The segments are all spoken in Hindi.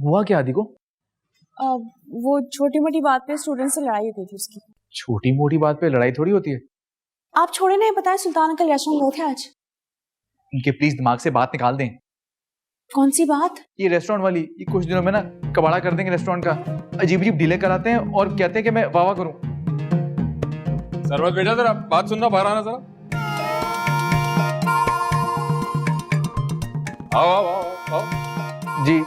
हुआ क्या आदि को? वो छोटी मोटी बात पे स्टूडेंट से लड़ाई हो गई थी उसकी। छोटी मोटी बात पे लड़ाई थोड़ी होती है। आप छोड़े नहीं, बताए सुल्तान अंकल रेस्टोरेंट गए थे आज। इनके प्लीज दिमाग से बात निकाल दें। कौन सी बात? ये रेस्टोरेंट वाली, ये कुछ दिनों में ना कबाड़ा कर देंगे रेस्टोरेंट का। अजीब अजीब डीले कराते हैं और कहते हैं कि मैं वाह करूं। सरवत बेटा जरा बात सुनना, बाहर आना जरा। आओ आओ आओ आओ। जी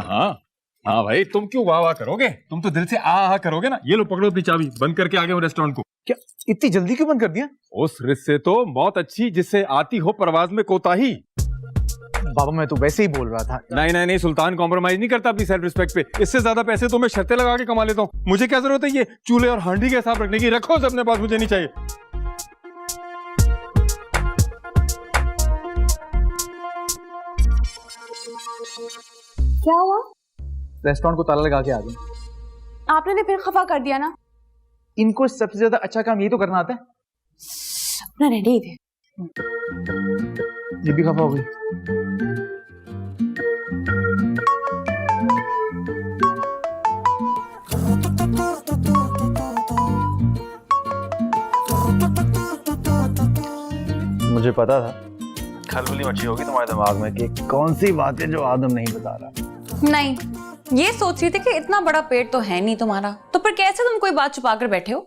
हाँ हाँ भाई, तुम क्यों वाह वाह करोगे? तुम तो दिल से आ करोगे ना। ये लो पकड़ो अपनी चाबी, बंद करके आ गए हो रेस्टोरेंट को। क्या इतनी जल्दी क्यों बंद कर दिया? उस रिश्ते से तो मौत अच्छी जिससे आती हो परवाज में कोताही। बाबा मैं तो वैसे ही बोल रहा था। नहीं नहीं नहीं, सुल्तान कॉम्प्रोमाइज नहीं करता अपनी सेल्फ रिस्पेक्ट पे। इससे ज्यादा पैसे तो मैं शर्तें लगा के कमा लेता हूँ। मुझे क्या जरूरत है ये चूल्हे और हांडी का हिसाब रखने की? रखो उसे अपने पास, मुझे नहीं चाहिए। क्या हुआ? रेस्टोरेंट को ताला लगा के आ गए। आपने तो फिर खफा कर दिया ना। इनको सबसे ज्यादा अच्छा काम ये तो करना आता है। अपना रेडी थे। ये भी खफा हो गई। मुझे पता था खलबली मची होगी तुम्हारे दिमाग में कि कौन सी बात है जो आदम नहीं बता रहा। नहीं, ये सोच रही थी कि इतना बड़ा पेट तो है नहीं तुम्हारा, तो फिर कैसे तुम कोई बात छुपा कर बैठे हो?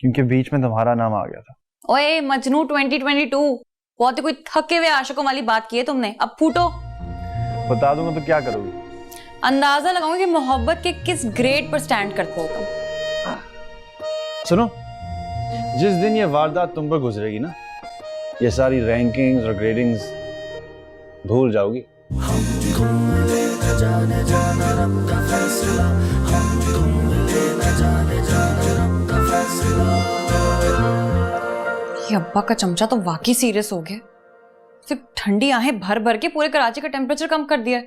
क्योंकि बीच में तुम्हारा नाम आ गया था। ओए मजनू 2022, बहुत ही कोई थके हुए आशिकों वाली बात की है तुमने। अब फूटो। बता दूंगा तो क्या करोगी? अंदाजा लगाऊंगी कि मोहब्बत के किस ग्रेड पर स्टैंड करते हो तुम। सुनो, जिस दिन ये वारदात तुम पर गुजरेगी ना, ये सारी रैंकिंग्स और ग्रेडिंग्स भूल जाओगी। ये अब्बा का चमचा तो वाकई सीरियस हो गया। सिर्फ ठंडी आहें भर भर के पूरे कराची का टेम्परेचर कम कर दिया।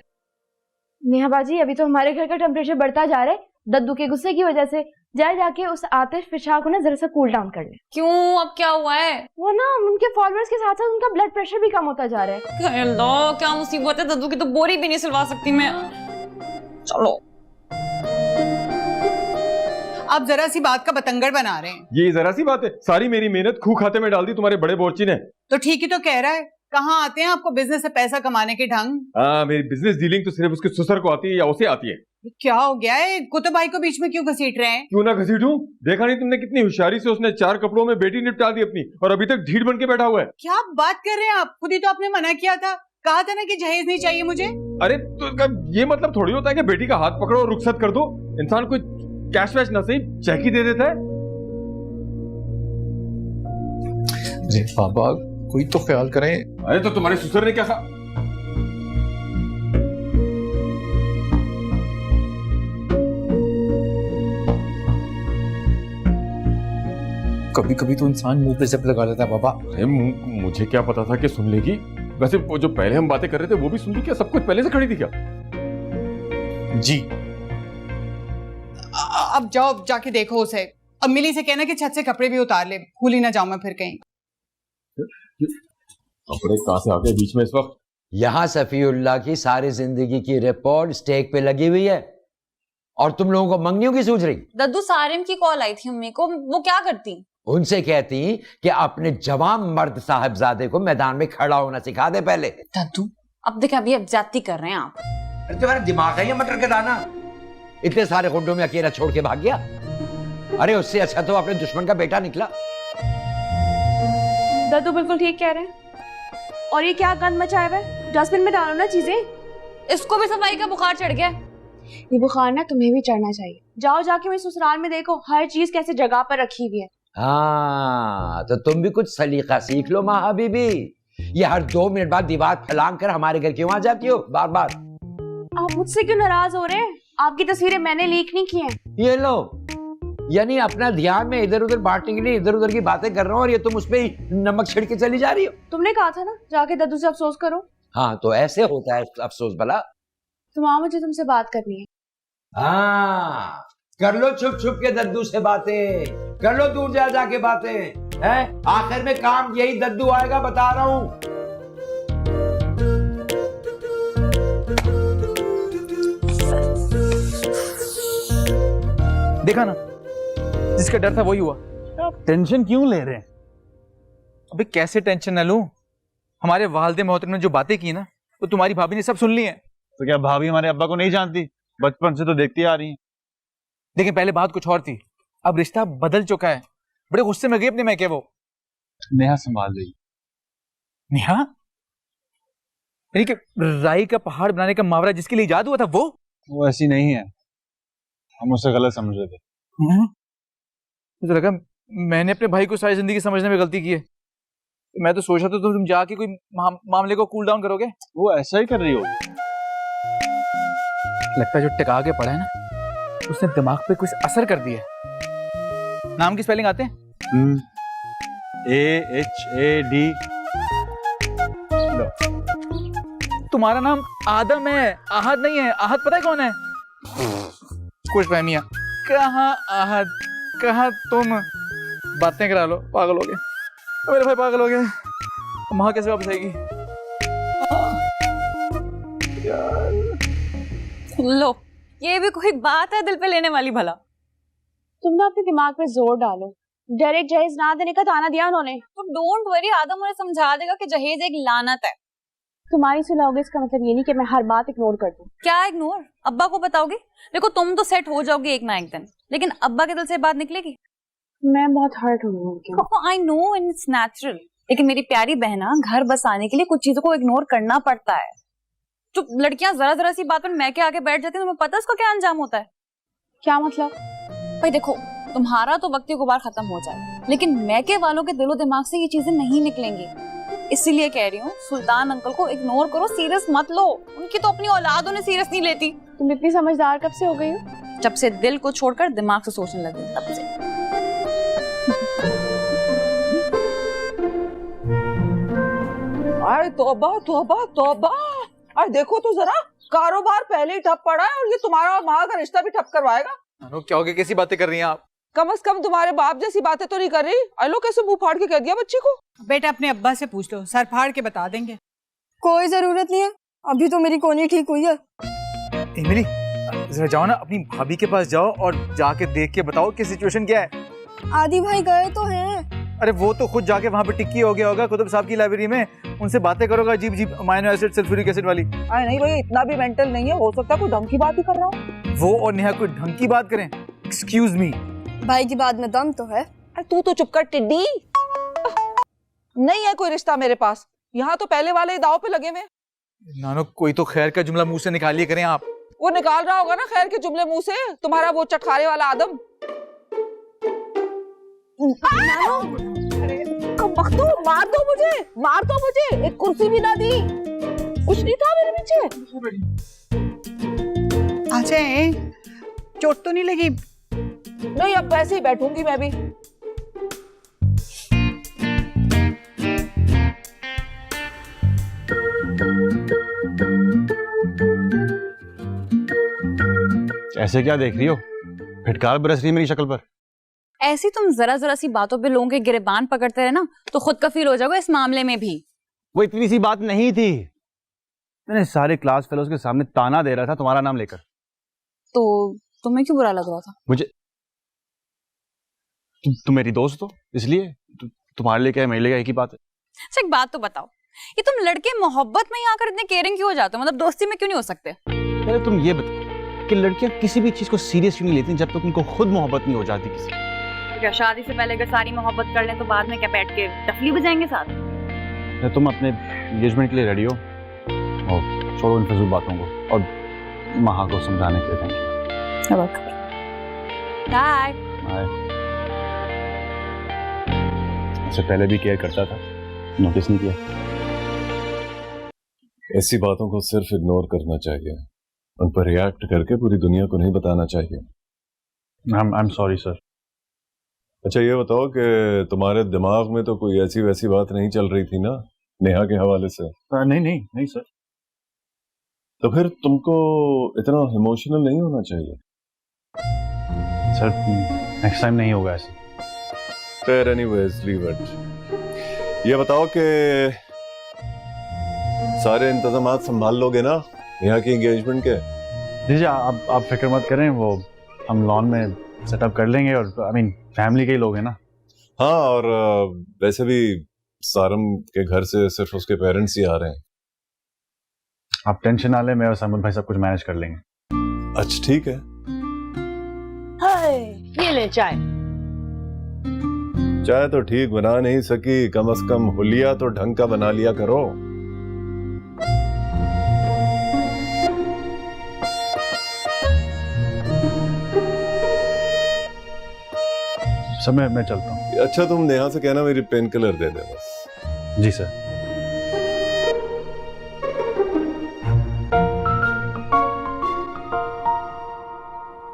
नेहा बाजी, अभी तो हमारे घर का टेम्परेचर बढ़ता जा रहा है दद्दू के गुस्से की वजह से। जाके उस आतिश फिशा को ना जरा सा कूल डाउन कर ले। क्यों, अब क्या हुआ है? वो ना उनके फॉलोअर्स के साथ साथ उनका ब्लड प्रेशर भी कम होता जा रहा है। अल्लाह, क्या मुसीबत है। दद्दू की तो बोरी भी नहीं सिलवा सकती मैं। चलो, आप जरा सी बात का बतंगड़ बना रहे हैं। ये जरा सी बात है? सारी मेरी मेहनत खूह खाते में डाल दी तुम्हारे बड़े बोर्ची ने। तो ठीक ही तो कह रहा है। कहाँ आते हैं आपको बिजनेस से पैसा कमाने के ढंग? मेरी बिजनेस डीलिंग तो सिर्फ उसके ससुर को आती है या उसे आती है। क्या हो गया है? कुतुब भाई को बीच में क्यों घसीट रहे हैं? क्यों ना घसीटूं? देखा नहीं तुमने कितनी होशियारी से उसने 4 कपड़ों में बेटी निपटा दी अपनी, और अभी तक ढीठ बन के बैठा हुआ है। क्या बात कर रहे हैं आप? खुद ही तो आपने मना किया था, कहा था ना कि जहेज नहीं चाहिए मुझे। अरे तो ये मतलब थोड़ी होता है कि बेटी का हाथ पकड़ो और रुखसत कर दो। इंसान कोई कैश वैश ना सही चेक ही दे देता है। अरे बाबा कोई तो ख्याल करें। अरे तो तुम्हारे ससुर ने क्या कहा? कभी कभी तो इंसान मुंह पे जब लगा लेता है बाबा। अरे मुझे क्या पता था कि सुन लेगी। वैसे वो जो पहले हम बातें कर रहे थे वो भी सुन ली क्या? सब कुछ पहले से खड़ी थी क्या? जी अब जाओ, जाके देखो उसे। अब मिली से कहना कि छत से कपड़े भी उतार ले, भूल ही ना जाऊं मैं फिर कहीं। कपड़े कहां से आ गए बीच में इस वक्त? यहाँ सफीउल्लाह की सारी जिंदगी की रिपोर्ट स्टेक पे लगी हुई है और तुम लोगों को मंगनियों की सूझ रही। दद्दू सारिम की कॉल आई थी अम्मी को, वो क्या करती? उनसे कहती कि अपने जवान मर्द साहबजादे को मैदान में खड़ा होना सिखा दे पहले। दद्दू अब देखे, अभी अब ज्यादती कर रहे हैं आप। अरे तुम्हारा दिमाग है ये मटर का दाना? इतने सारे गुंडों में अकेला छोड़ के भाग गया। अरे उससे अच्छा तो अपने दुश्मन का बेटा निकला। दद्दू बिल्कुल ठीक कह रहे हैं। और ये क्या गंद मचाया हुआ है? डस्टबिन में डालो ना चीजें। इसको भी सफाई का बुखार चढ़ गया। ये बुखार ना तुम्हें भी चढ़ना चाहिए। जाओ जाके मेरे ससुराल में देखो हर चीज कैसे जगह पर रखी हुई है। हाँ तो तुम भी कुछ सलीका सीख लो माँ हबीबी। ये हर 2 मिनट बाद दीवार फैलांग कर हमारे घर क्यों आ जाती हो बार बार? आप मुझसे क्यों नाराज हो रहे हैं? आपकी तस्वीरें मैंने लीक नहीं की हैं। ये लो, यानी अपना ध्यान में इधर उधर बांटने के लिए इधर उधर की बातें कर रहा हूँ और ये तुम उस पे ही नमक छिड़के चली जा रही हो। तुमने कहा था ना जाके दद्दू से अफसोस करो। हाँ तो ऐसे होता है अफसोस भला। तो माँ मुझे तुमसे बात करनी है। हाँ कर लो छुप छुप के दद्दू से बातें, कर लो दूर जा जाके बातें, हैं? आखिर में काम यही दद्दू आएगा, बता रहा हूं। देखा ना, जिसका डर था वही हुआ। आप टेंशन क्यों ले रहे हैं? अबे कैसे टेंशन न लूं? हमारे वालिद मोहतरम ने जो बातें की ना, वो तुम्हारी भाभी ने सब सुन ली हैं। तो क्या भाभी हमारे अब्बा को नहीं जानती? बचपन से तो देखती आ रही हैं। लेकिन पहले बात कुछ और थी, अब रिश्ता बदल चुका है। बड़े गुस्से में गई अपने मैके वो। नेहा संभाल रही। नेहा? यानी कि राई का पहाड़ बनाने का मावरा जिसके लिए इजाद हुआ था वो ऐसी नहीं है, हम उसे गलत समझ रहे थे। मुझे लगा मैंने अपने भाई को सारी जिंदगी समझने में गलती की है। मैं तो सोच रहा था तुम जाके कोई मामले को कूल डाउन करोगे। वो ऐसा ही कर रही हो। लगता है जो टिका के पड़ा है ना, उसने दिमाग पे कुछ असर कर दिया है। नाम की स्पेलिंग आते हैं? AHAD। तुम्हारा नाम आदम है, आहद नहीं है। आहद पता है कौन है? खुश फहमिया। कहाँ आहद, कहाँ तुम? बातें करा लो, पागल हो गए मेरे भाई, पागल हो गए। माँ कैसे वापस आएगी? लो, ये भी कोई बात है दिल पे लेने वाली भला? तुम ना अपने दिमाग पे जोर डालो। डायरेक्ट जहेज ना देने का ताना दिया उन्होंने। तो डोंट वरी, आदम उन्हें समझा देगा कि जहेज एक लानत है। तुम्हारी सुनाओगे इसका मतलब ये नहीं कि मैं हर बात इग्नोर कर दूं। क्या इग्नोर? अब्बा को बताओगे? देखो तुम तो सेट हो जाओगे एक ना एक दिन, लेकिन अब्बा के दिल से बात निकलेगी। मैं बहुत हर्ट हूँ। I know and it's natural, लेकिन मेरी प्यारी बहना, घर बसाने के लिए कुछ चीजों को इग्नोर करना पड़ता है। जो लड़कियां जरा जरा सी बात पर मैं के आगे बैठ जाती हैं, तुम्हें पता है उसका क्या अंजाम होता है? क्या मतलब? भाई देखो, तुम्हारा तो वक्ती गुबार खत्म हो जाए, लेकिन मैके वालों के दिलो दिमाग से ये चीजें नहीं निकलेंगी। इसीलिए कह रही हूँ, सुल्तान अंकल को इग्नोर करो, सीरियस मत लो। उनकी तो अपनी औलाद उन्हें सीरियस नहीं लेती। तुम इतनी समझदार कब से हो गई हो? जब से दिल को छोड़कर दिमाग से सोचने लगी, तब से। अरे तौबा तौबा तौबा, अरे देखो तो जरा, कारोबार पहले ही ठप पड़ा है और ये तुम्हारा और माँ का रिश्ता भी ठप करवाएगा। क्या हो गया? कैसी बातें कर रही हैं आप? कम से कम तुम्हारे बाप जैसी बातें तो नहीं कर रही। अलो कैसे मुंह फाड़ के कह दिया बच्ची को। बेटा अपने अब्बा से पूछ लो, सर फाड़ के बता देंगे। कोई जरूरत नहीं है, अभी तो मेरी कोनी ठीक हुई है। इमली, जरा जाओ ना, अपनी भाभी के पास जाओ और जाके देख के बताओ कि सिचुएशन क्या है। आदि भाई गए तो हैं। अरे वो तो खुद जाके वहाँ पे टिक्की हो गया होगा कुतुब साहब की लाइब्रेरी में, उनसे बातें करोगा अजीब अजीब अमाइनो एसिड, सल्फ्यूरिक एसिड वाली। अरे नहीं भाई, इतना भी मेंटल नहीं है, हो सकता है कोई ढंग की बात ही कर रहा हो। वो और नेहा कोई ढंग की बात करें? Excuse me. भाई की बात में दम तो है। अरे तू तो चुप कर टिड्डी। नहीं है कोई रिश्ता मेरे पास, यहाँ तो पहले वाले दाव पे लगे हुए। नानो, कोई तो खैर का जुमला मुंह से निकालिए करें आप। वो निकाल रहा होगा ना खैर के जुमले मुंह से, तुम्हारा वो चटखारे वाला आदम। मखतू, मार दो मुझे, मार दो मुझे। एक कुर्सी भी ना दी, कुछ नहीं था मेरे पीछे। अच्छा, चोट तो नहीं लगी? नहीं, अब वैसे ही बैठूंगी मैं भी। ऐसे क्या देख रही हो? फिटकार बरस रही है मेरी शक्ल पर। ऐसी तुम जरा जरा सी बातों पे लोगों के गिरेबान पकड़ते रहे ना, तो खुद का फील हो जाओगे इस मामले में भी। वो इतनी सी बात नहीं थी, मैंने सारे क्लास फेलोज के सामने ताना दे रहा था तुम्हारा नाम लेकर। तो तुम्हें क्यों बुरा लग रहा था? मुझे तुम मेरी दोस्त हो इसलिए। तुम्हारे लिए क्या है, मेरे लिए क्या, एक ही बात है। अच्छा एक बात तो बताओ, ये तुम लड़के मोहब्बत में आकर इतने केयरिंग क्यों हो जाते हो? मतलब दोस्ती में क्यों नहीं हो सकते? पहले तुम ये बताओ कि लड़कियां किसी भी चीज को सीरियस क्यों नहीं लेती जब तक उनको खुद मोहब्बत नहीं हो जाती किसी। क्या शादी से पहले अगर सारी मोहब्बत कर लें तो बाद में क्या बैठ के टफली बजाएंगे साथ? तुम अपने एंगेजमेंट के लिए रेडी हो? और छोड़ो इन फजूल बातों को और महा को समझाने के लिए थैंक यू। इससे पहले भी केयर करता था, नोटिस नहीं किया। ऐसी बातों को सिर्फ इग्नोर करना चाहिए, उन पर रिएक्ट करके पूरी दुनिया को नहीं बताना चाहिए। I am sorry sir. अच्छा ये बताओ कि तुम्हारे दिमाग में तो कोई ऐसी वैसी बात नहीं चल रही थी ना नेहा के हवाले से? नहीं सर। तो फिर तुमको इतना इमोशनल नहीं होना चाहिए। सर नेक्स्ट टाइम नहीं होगा ऐसे। खैर एनीवेज लीव इट। ये बताओ कि सारे इंतजामात संभाल लोगे ना यहाँ की एंगेजमेंट के? जी जी, आप फिक्र मत करें, वो हम लॉन में सेटअप कर लेंगे, और आई मीन फैमिली के ही लोग हैं ना। हाँ, और वैसे भी सारम के घर से सिर्फ उसके पेरेंट्स ही आ रहे हैं। आप टेंशन ना लें, मैं और सहमद भाई सब कुछ मैनेज कर लेंगे। अच्छा ठीक है। हाय, ये ले चाय। चाय तो ठीक बना नहीं सकी, कम से कम हुलिया तो ढंग का बना लिया करो। सब मैं चलता हूँ। अच्छा तुम नेहा से कहना मेरी पेन किलर दे दे बस। जी सर।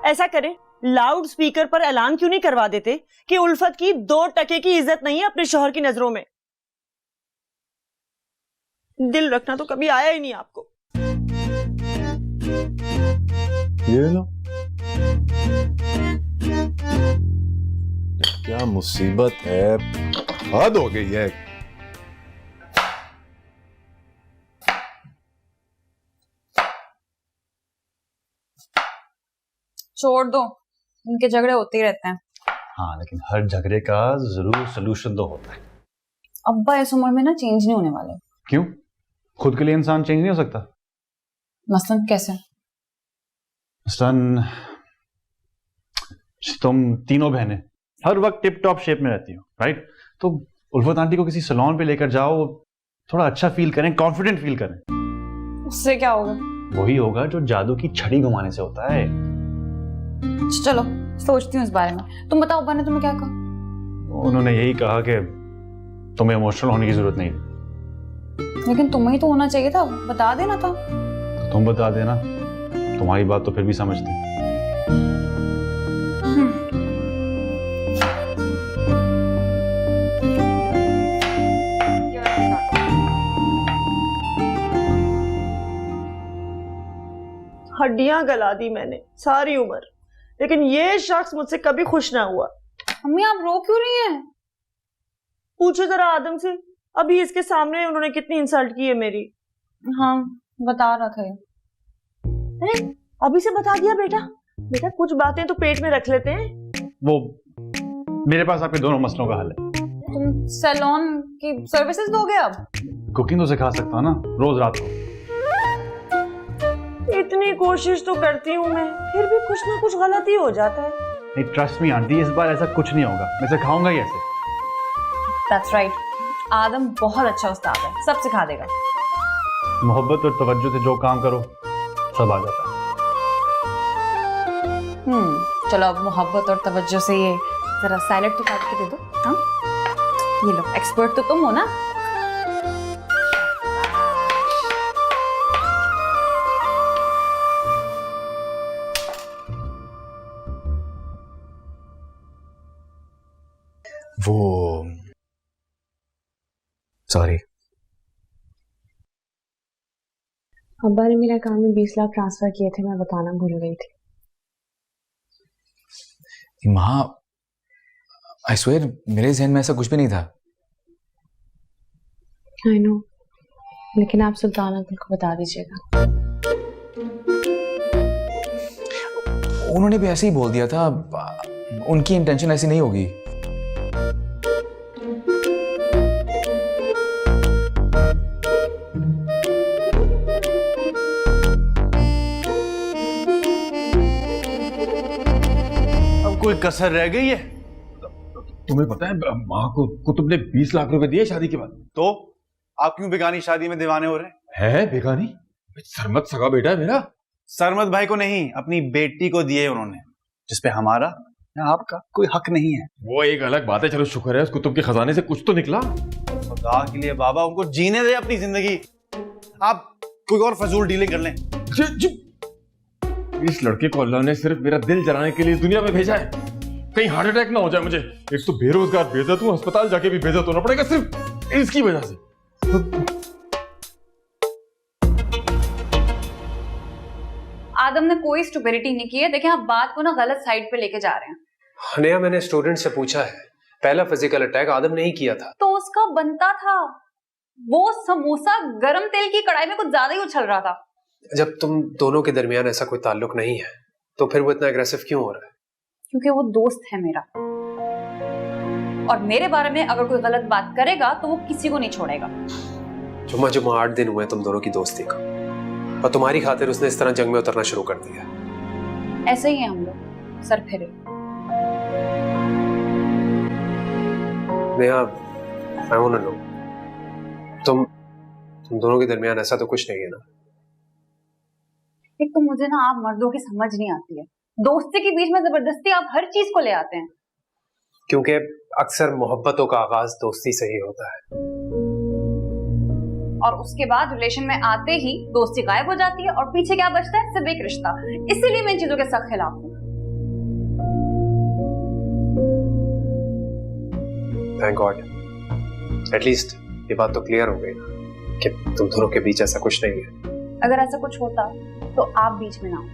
ऐसा करें, लाउड स्पीकर पर ऐलान क्यों नहीं करवा देते कि उल्फत की 2 टके की इज्जत नहीं है अपने शौहर की नजरों में। दिल रखना तो कभी आया ही नहीं आपको। ये लो, क्या मुसीबत है, हद हो गई है। छोड़ दो, इनके झगड़े होते ही रहते हैं। हाँ, लेकिन हर झगड़े का जरूर सोल्यूशन तो होता है। अब्बा इस उम्र में ना चेंज नहीं होने वाले। क्यों? खुद के लिए इंसान चेंज नहीं हो सकता? मसलन कैसे? मसलन तुम तीनों बहनें हर वक्त टिप टॉप शेप में रहती हो, राइट? तो उल्फत आंटी को किसी सैलून पे लेकर जाओ, थोड़ा अच्छा फील करें, कॉन्फिडेंट फील करें। उससे क्या होगा? वही होगा जो जादू की छड़ी घुमाने से होता है। चलो सोचती हूँ इस बारे में। तुम बताओ, अब्बा ने तुम्हें क्या कहा? उन्होंने यही कहा कि तुम्हें इमोशनल होने की जरूरत नहीं। लेकिन तुम्हें ही तो होना चाहिए था, बता देना था। तो तुम बता देना, तुम्हारी बात तो फिर भी समझते। हड्डियां गला दी मैंने सारी उम्र, लेकिन ये शख्स मुझसे कभी खुश ना हुआ। मम्मी आप रो क्यों रही हैं? पूछो जरा आदम से, अभी इसके सामने उन्होंने कितनी इंसल्ट की है मेरी। हाँ बता रहा था। अरे अभी से बता दिया बेटा? बेटा कुछ बातें तो पेट में रख लेते हैं। वो मेरे पास आपके दोनों मसलों का हल है। तुम सैलून की सर्विसेज दोगे अब? कुकिंग तो सिखा सकता हूँ ना, रोज रात को। इतनी कोशिश तो करती हूँ मैं, फिर भी कुछ ना कुछ गलती हो जाता है। नहीं, ट्रस्ट मी आंटी, इस बार ऐसा कुछ नहीं होगा, मैं सिखाऊंगा ही ऐसे। That's right. आदम बहुत अच्छा उस्ताद है, सब सिखा देगा। मोहब्बत और तवज्जो से जो काम करो सब आ जाता है। चलो अब मोहब्बत और तवज्जो से ये जरा सैलेड तो काट के दे दो। हाँ ये लो, एक्सपर्ट तो तुम हो ना। वो सॉरी, अब्बा ने मेरे अकाउंट में 20 लाख ट्रांसफर किए थे, मैं बताना भूल गई थी। माँ आई स्वेयर मेरे जहन में ऐसा कुछ भी नहीं था। आई नो, लेकिन आप सुल्तान अंकल को बता दीजिएगा। उन्होंने भी ऐसे ही बोल दिया था, उनकी इंटेंशन ऐसी नहीं होगी। कोई कसर रह गई है? तुम्हें पता है माँ को तुमने 20 लाख रुपए दिए शादी के बाद? तो आप क्यों बेगानी शादी में दीवाने हो रहे हैं? है बेगानी? सरमत सगा बेटा है मेरा। सरमत भाई को नहीं, अपनी बेटी को दिए उन्होंने, जिसपे हमारा या आपका कोई हक नहीं है। वो एक अलग बात है, चलो शुक्र है उस कुतुब के खजाने से कुछ तो निकला। खुदा के लिए बाबा, उनको जीने दे अपनी जिंदगी। आप कोई और फजूल डीलिंग कर लें। इस लड़के को अल्लाह ने सिर्फ मेरा दिल जलाने के लिए इस दुनिया में भेजा है, कहीं हार्ट अटैक ना हो जाए मुझे। एक तो बेरोजगार बेइज्जत हूं, अस्पताल जाके भी बेइज्जत होना पड़ेगा सिर्फ इसकी वजह से। आदम ने कोई स्टुपिडिटी नहीं की है। देखें आप बात को ना गलत साइड पे लेके जा रहे हैं। नेहा, मैंने स्टूडेंट से पूछा है, पहला फिजिकल अटैक आदम ने ही किया था। तो उसका बनता था। वो समोसा गरम तेल की कढ़ाई में कुछ ज्यादा ही उछल रहा था। जब तुम दोनों के दरमियान ऐसा कोई ताल्लुक नहीं है तो फिर वो इतना एग्रेसिव क्यों हो रहा है? क्योंकि वो दोस्त है मेरा, और मेरे बारे में अगर कोई गलत बात करेगा तो वो किसी को नहीं छोड़ेगा। जुम्मा 8 दिन हुए तुम दोनों की दोस्ती को, और तुम्हारी खातिर उसने इस तरह जंग में उतरना शुरू कर दिया। ऐसे ही हैं हम लोग, सर फिरे। नेहा, I wanna know, तुम दोनों के दरमियान ऐसा तो कुछ नहीं है ना? एक तो मुझे ना आप मर्दों की समझ नहीं आती है। दोस्ती के बीच में जबरदस्ती आप हर चीज को ले आते हैं। क्योंकि अक्सर मोहब्बतों का आगाज दोस्ती से ही होता है, और उसके बाद रिलेशन में आते ही दोस्ती गायब हो जाती है और पीछे क्या बचता है? सिर्फ एक रिश्ता। इसीलिए मैं इन चीजों के सख्त खिलाफ हूँ। थैंक गॉड, एटलीस्ट ये बात तो क्लियर हो गई ना कि तुम दोनों के बीच ऐसा कुछ नहीं है। अगर ऐसा कुछ होता तो आप बीच में ना हो।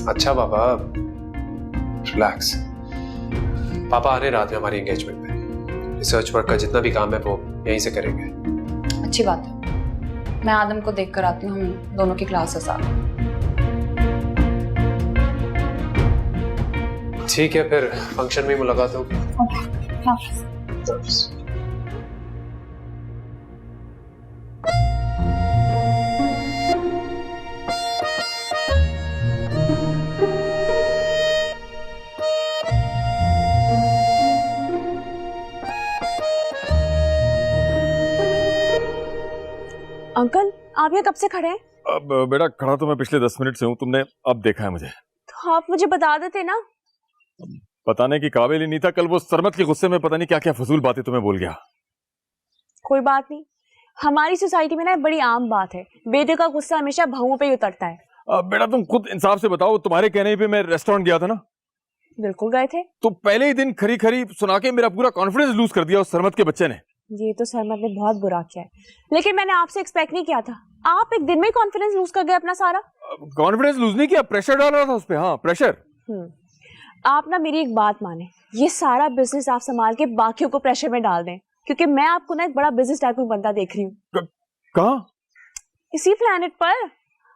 अच्छा बाबा, रिलैक्स। पापा आ रहे रात में हमारी एंगेजमेंट में। रिसर्च वर्क का जितना भी काम है वो यहीं से करेंगे। अच्छी बात है। मैं आदम को देख कर आती हूँ, हम दोनों की क्लासेस आ। ठीक है, फिर फंक्शन में मुलाकात होगी। हाँ। अंकल, आप यहाँ कब से खड़े हैं? अब बेटा खड़ा तो मैं पिछले 10 मिनट से हूँ, तुमने अब देखा है मुझे। तो आप मुझे बता देते ना। बताने की काबिल ही नहीं था। कल वो सरमत के गुस्से में पता नहीं क्या क्या फजूल बातें तुम्हें बोल गया। कोई बात नहीं, हमारी सोसाइटी में ना बड़ी आम बात है, बेटे का गुस्सा हमेशा बहुओं पे ही उतरता है। बेटा तुम खुद इंसाफ से बताओ, तुम्हारे कहने पे मैं रेस्टोरेंट गया था ना? बिल्कुल गए थे। तो पहले ही दिन खरी खरी सुना के मेरा पूरा कॉन्फिडेंस लूज कर दिया उस सरमत के बच्चे ने। ये तो सरमत ने बहुत बुरा किया है, लेकिन मैंने आपसे एक्सपेक्ट नहीं किया था। आप एक दिन में कॉन्फिडेंस लूज कर गए अपना सारा। कॉन्फिडेंस लूज नहीं किया, प्रेशर डाल रहा था उस पे। हाँ, प्रेशर। आप ना मेरी एक बात माने, ये सारा बिजनेस आप संभाल के बाकियों को प्रेशर में डाल दें, क्योंकि मैं आपको ना एक बड़ा बिजनेस टाइप में बंदा देख रही हूँ। कहाँ? इसी प्लेनेट पर।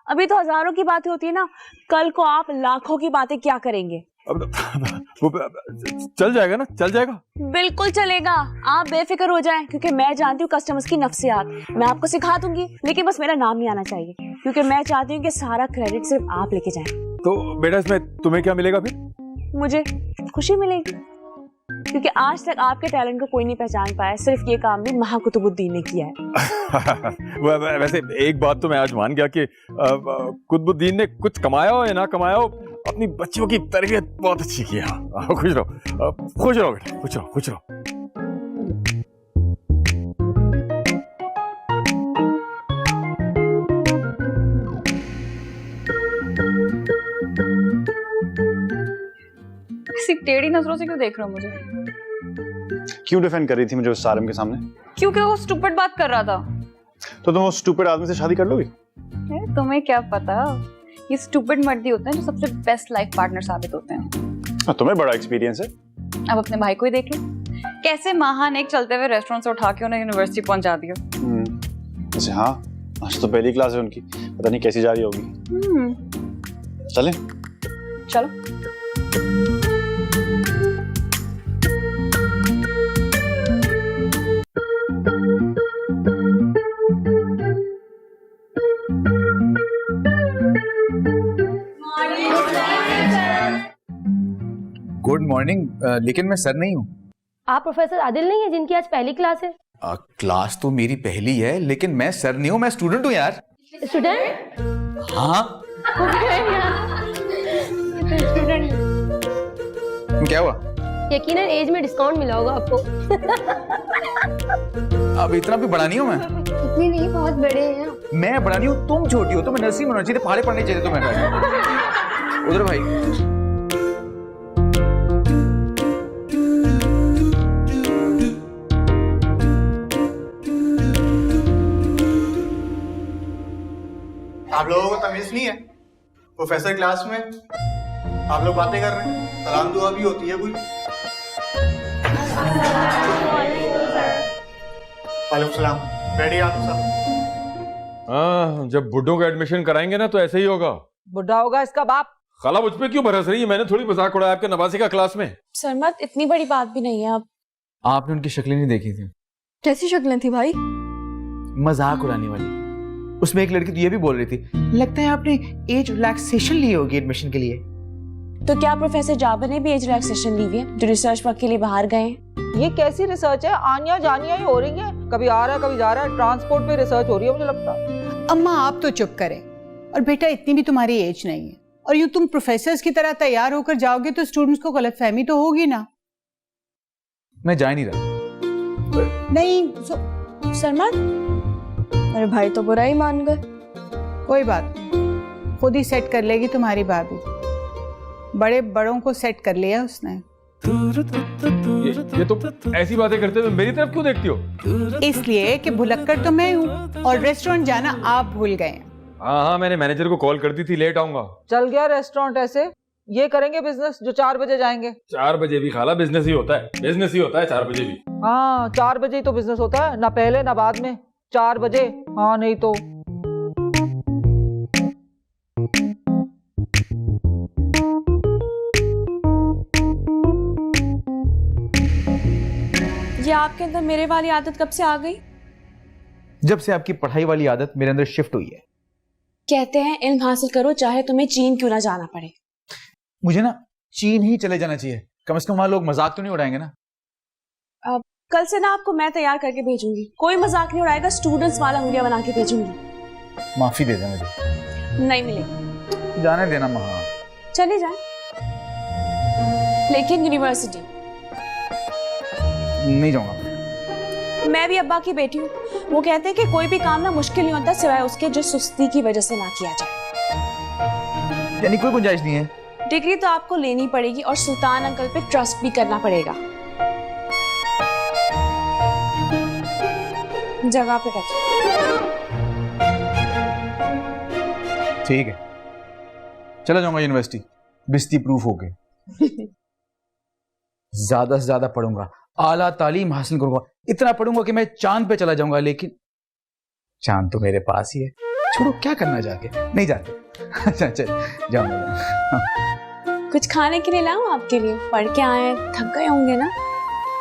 अभी तो हजारों की बातें होती है ना, कल को आप लाखों की बातें क्या करेंगे? चल जाएगा ना, चल जाएगा। बिल्कुल चलेगा, आप बेफिक्र हो जाएं, क्योंकि मैं जानती हूँ कस्टमर्स की नफ्सियात। मैं आपको सिखा दूंगी, लेकिन बस मेरा नाम नहीं आना चाहिए, क्योंकि मैं चाहती हूँ कि सारा क्रेडिट सिर्फ आप लेके जाएं। तो बेटा इसमें तुम्हें क्या मिलेगा फिर? मुझे खुशी मिलेगी, क्योंकि आज तक आपके टैलेंट को कोई नहीं पहचान पाया। सिर्फ ये काम भी महाकुतुबुद्दीन ने किया है। वैसे एक बात तो मैं आज मान गया कि कुतुबुद्दीन ने कुछ कमाया हो या ना कमाया हो, अपनी बच्चियों की तरबियत बहुत अच्छी की है। खुश रहो, खुश रहो बेटा, खुश रहो, खुश रहो। ऐसी टेढ़ी नजरों से क्यों देख रहे हो मुझे? क्यों डिफेंड कर रही थी मुझे उस सारम के सामने? क्योंकि वो स्टूपिड बात कर रहा था। तो तुम उस स्टूपिड आदमी से शादी कर लोगी? तुम्हें क्या पता, ये स्टूपिड मर्द ही होते हैं जो सबसे बेस्ट लाइफ पार्टनर साबित होते हैं। तुम्हें बड़ा एक्सपीरियंस है। अब अपने भाई को ही देख लो, कैसे महान एक चलते हुए रेस्टोरेंट से उठा के उन्हें यूनिवर्सिटी पहुंचा दिया। वैसे हाँ, आज तो पहली क्लास है उनकी, पता नहीं कैसी जा रही होगी। चलें? चलो। गुड मॉर्निंग, लेकिन मैं सर नहीं हूँ। आप प्रोफेसर आदिल नहीं है जिनकी आज पहली क्लास है? क्लास तो मेरी पहली है, लेकिन मैं सर नहीं हूँ, मैं स्टूडेंट हूँ यार। स्टूडेंट? हाँ। स्टूडेंट। क्या हुआ? यकीनन एज में डिस्काउंट मिला होगा आपको। अब इतना भी बड़ा नहीं हूँ मैं। इतनी नहीं, बहुत बड़े हैं। मैं बड़ा नहीं हूँ, तुम छोटी हो, तुम्हें नर्सरी में होना चाहिए, पहाड़े पढ़ने चाहिए तुम्हें। उधर भाई। आप लोगों को तमीज नहीं है? प्रोफेसर क्लास में आप लोग बातें कर रहे हैं, सलाम दुआ भी होती है कोई? वालेकुम सलाम। रेडी आप सब? हाँ, जब बुड्ढों का एडमिशन कराएंगे ना तो ऐसे ही होगा। बुढ़ा होगा इसका बाप। खाला मुझ पे क्यों बरस रही है? मैंने थोड़ी मजाक उड़ाया आपके नवासी का क्लास में। सरमत इतनी बड़ी बात भी नहीं है। अब आपने उनकी शक्लें नहीं देखी थी? कैसी शक्लें थी भाई? मजाक उड़ाने वाली। उसमें एक लड़की तो ये भी बोल रही थी, लगता है आपने एज रिलैक्सेशन ली होगी एडमिशन के लिए। तो क्या प्रोफेसर जाबर ने भी एज रिलैक्सेशन ली है जो रिसर्च वर्क के लिए बाहर गए? ये कैसी रिसर्च है? आनिया जानिया ही हो रही है, कभी आ रहा है कभी जा रहा है। ट्रांसपोर्ट पे रिसर्च हो रही है मुझे लगता है। अम्मा आप तो चुप करें। और बेटा इतनी भी तुम्हारी एज नहीं है, और यूं तुम प्रोफेसर्स की तरह तैयार होकर जाओगे तो स्टूडेंट्स को गलतफहमी तो होगी ना। मैं जा नहीं रहा। नहीं सरमत, अरे भाई तो बुरा ही मान गए। कोई बात नहीं, खुद ही सेट कर लेगी तुम्हारी भाभी। बड़े बड़ों को सेट कर लिया उसने। ये तो ऐसी बातें करते हुए मेरी तरफ क्यों देखती हो? इसलिए कि भुलक्कड़ तो मैं हूँ और रेस्टोरेंट जाना आप भूल गए हैं। हाँ, मैंने मैनेजर को कॉल कर दी थी, लेट आऊंगा। चल गया रेस्टोरेंट ऐसे। ये करेंगे बिजनेस जो 4 बजे जाएंगे। 4 बजे भी खाला बिजनेस ही होता है, बिजनेस ही होता है 4 बजे भी। हाँ 4 बजे ही तो बिजनेस होता है, ना पहले ना बाद में। 4 बजे, हाँ नहीं तो। ये आपके अंदर मेरे वाली आदत कब से आ गई? जब से आपकी पढ़ाई वाली आदत मेरे अंदर शिफ्ट हुई है। कहते हैं इल्म हासिल करो चाहे तुम्हें चीन क्यों ना जाना पड़े। मुझे ना चीन ही चले जाना चाहिए, कम से कम वहां लोग मजाक तो नहीं उड़ाएंगे ना। अब कल से ना आपको मैं तैयार करके भेजूंगी, कोई मजाक नहीं उड़ाएगा, स्टूडेंट्स वाला उंगलियां बना के भेजूंगी। माफी दे दे मुझे। नहीं मिलेगी। जाने देना महा। चले जाए, लेकिन यूनिवर्सिटी नहीं जाऊंगा। मैं भी अब्बा की बेटी हूँ, वो कहते हैं कि कोई भी काम ना मुश्किल नहीं होता सिवाय उसके जो सुस्ती की वजह से ना किया जाए। यानी कोई गुंजाइश नहीं है? डिग्री तो आपको लेनी पड़ेगी और सुल्तान अंकल पे ट्रस्ट भी करना पड़ेगा। जगह पे रखिए। ठीक है, चला जाऊंगा यूनिवर्सिटी बिस्ती प्रूफ हो गए। ज्यादा से ज्यादा पढ़ूंगा, आला तालीम हासिल करूंगा, इतना पढ़ूंगा कि मैं चांद पे चला जाऊंगा। लेकिन चांद तो मेरे पास ही है, छोड़ो क्या करना जाके। नहीं जाते। अच्छा जाऊंगा। कुछ खाने के लिए लाऊं आपके लिए? पढ़ के आए, थक गए होंगे ना।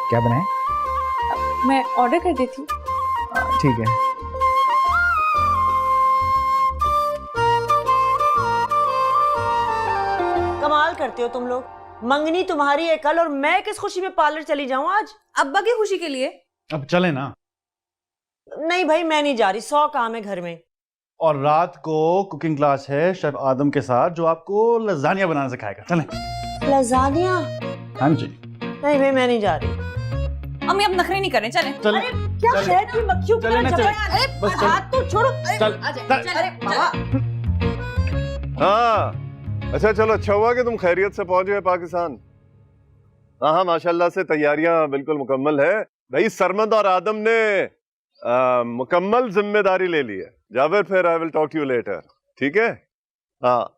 क्या बनाए? मैं ऑर्डर कर देती हूँ। ठीक है। कमाल करते हो तुम लोग। मंगनी तुम्हारी है कल और मैं किस खुशी में पार्लर चली जाऊं आज? अब्बा की खुशी के लिए। अब चले ना। नहीं भाई मैं नहीं जा रही, 100 काम है घर में। और रात को कुकिंग क्लास है शेफ आदम के साथ जो आपको लजानिया बनाना सिखाएगा। चलें। लजानिया? हाँ जी। नहीं भाई मैं नहीं जा रही। अम्मी अब नखरे नहीं करें, चलें। चलें। अरे क्या शहद की मक्खियों चलें ना, चलें। अरे बस चल। हाथ तो छोड़ो। चल। अरे बाबा। हाँ अच्छा चलो, अच्छा हुआ कि तुम खैरियत से पहुंच गए पाकिस्तान। हाँ माशाल्लाह से तैयारियां बिल्कुल मुकम्मल है भाई। सरमद और आदम ने मुकम्मल जिम्मेदारी ले ली है। जावेद फिर I will talk to you later, ठीक है? हाँ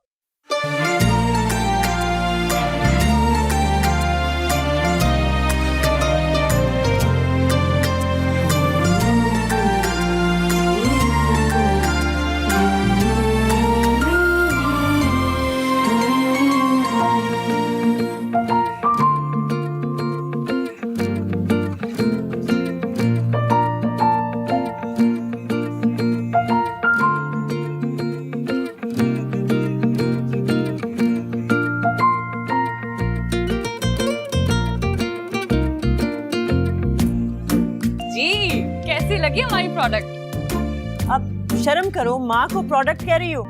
लगी हमारी प्रोडक्ट। अब शर्म करो, माँ को प्रोडक्ट कह रही हो।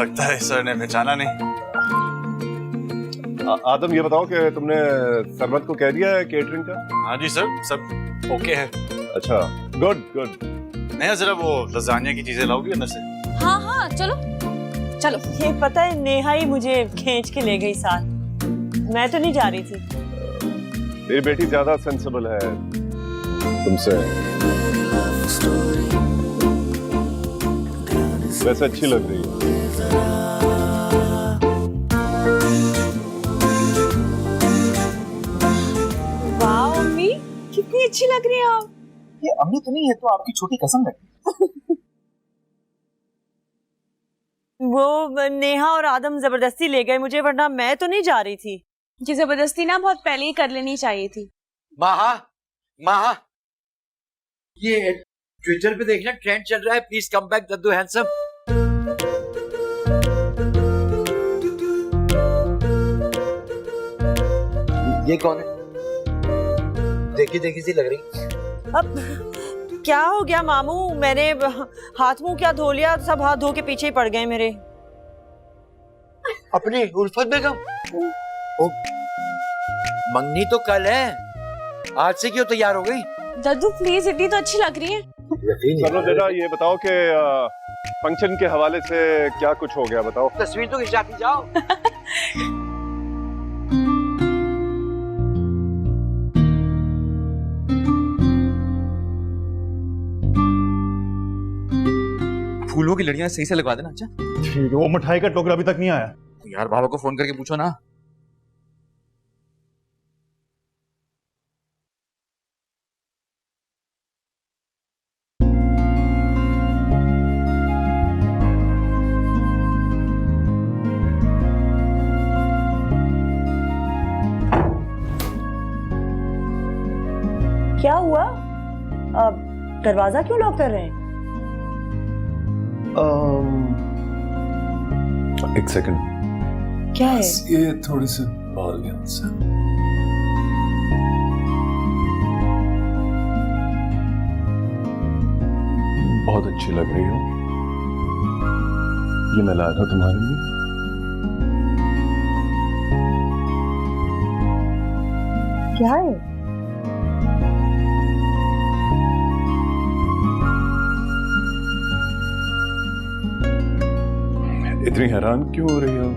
लगता है सर ने पहचाना नहीं। आदम ये बताओ कि तुमने सरमद को कह दिया है केटरिंग का? हाँ जी सर, सब ओके है। अच्छा गुड गुड। नहीं जरा वो लजानिया की चीजें लाओगी अंदर से? हाँ हाँ चलो चलो। ये पता है नेहा ही मुझे खींच के ले गई साथ, मैं तो नहीं जा रही थी। मेरी बेटी ज्यादा सेंसिबल है तुमसे। वैसे अच्छी लग रही है। वाह अम्मी, कितनी अच्छी लग रही है आप। ये अम्मी तो नहीं है, तो आपकी छोटी कसम है। वो नेहा और आदम जबरदस्ती ले गए मुझे, वरना मैं तो नहीं जा रही थी। ये जबरदस्ती ना बहुत पहले ही कर लेनी चाहिए थी। माहा, माहा, ये ट्विटर पे देखना ट्रेंड चल रहा है, please come back Daddu handsome. ये कौन है? देखी देखी सी लग रही। अब क्या हो गया मामू, मैंने हाथ मुंह क्या धो लिया, सब हाथ धो के पीछे ही पड़ गए मेरे। अपनी उल्फत बेगम, ओ, मंगनी तो कल है, आज से क्यों तैयार हो गई? दद्दू प्लीज, इतनी तो अच्छी लग रही है। चलो बेटा ये बताओ कि फंक्शन के हवाले से क्या कुछ हो गया, बताओ। तस्वीर तो खिंचाती जाओ। फूलों की लड़ियां सही से लगवा देना। अच्छा ठीक है, वो मिठाई का टोकरा अभी तक नहीं आया। यार बाबा को फोन करके पूछो ना। क्या हुआ? दरवाजा क्यों लॉक कर रहे हैं? एक सेकंड, क्या है? ये थोड़ी सी और गया से। बहुत अच्छी लग रही हो, ये मैं लाया था तुम्हारे लिए। क्या है? इतनी हैरान क्यों हो रही हो?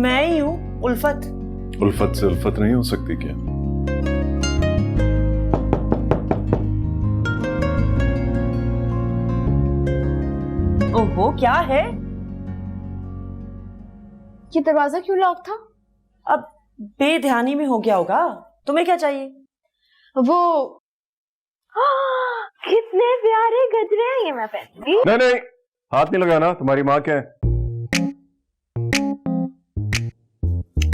मैं ही हूँ उल्फत। उल्फत से उल्फत नहीं हो सकती क्या? ओहो, क्या है? ये दरवाजा क्यों लॉक था? अब बेध्यानी में हो गया होगा। तुम्हें क्या चाहिए? वो कितने प्यारे गजरे हैं, ये मैं पहनूंगी। नहीं नहीं, हाथ नहीं लगाना, तुम्हारी माँ क्या है?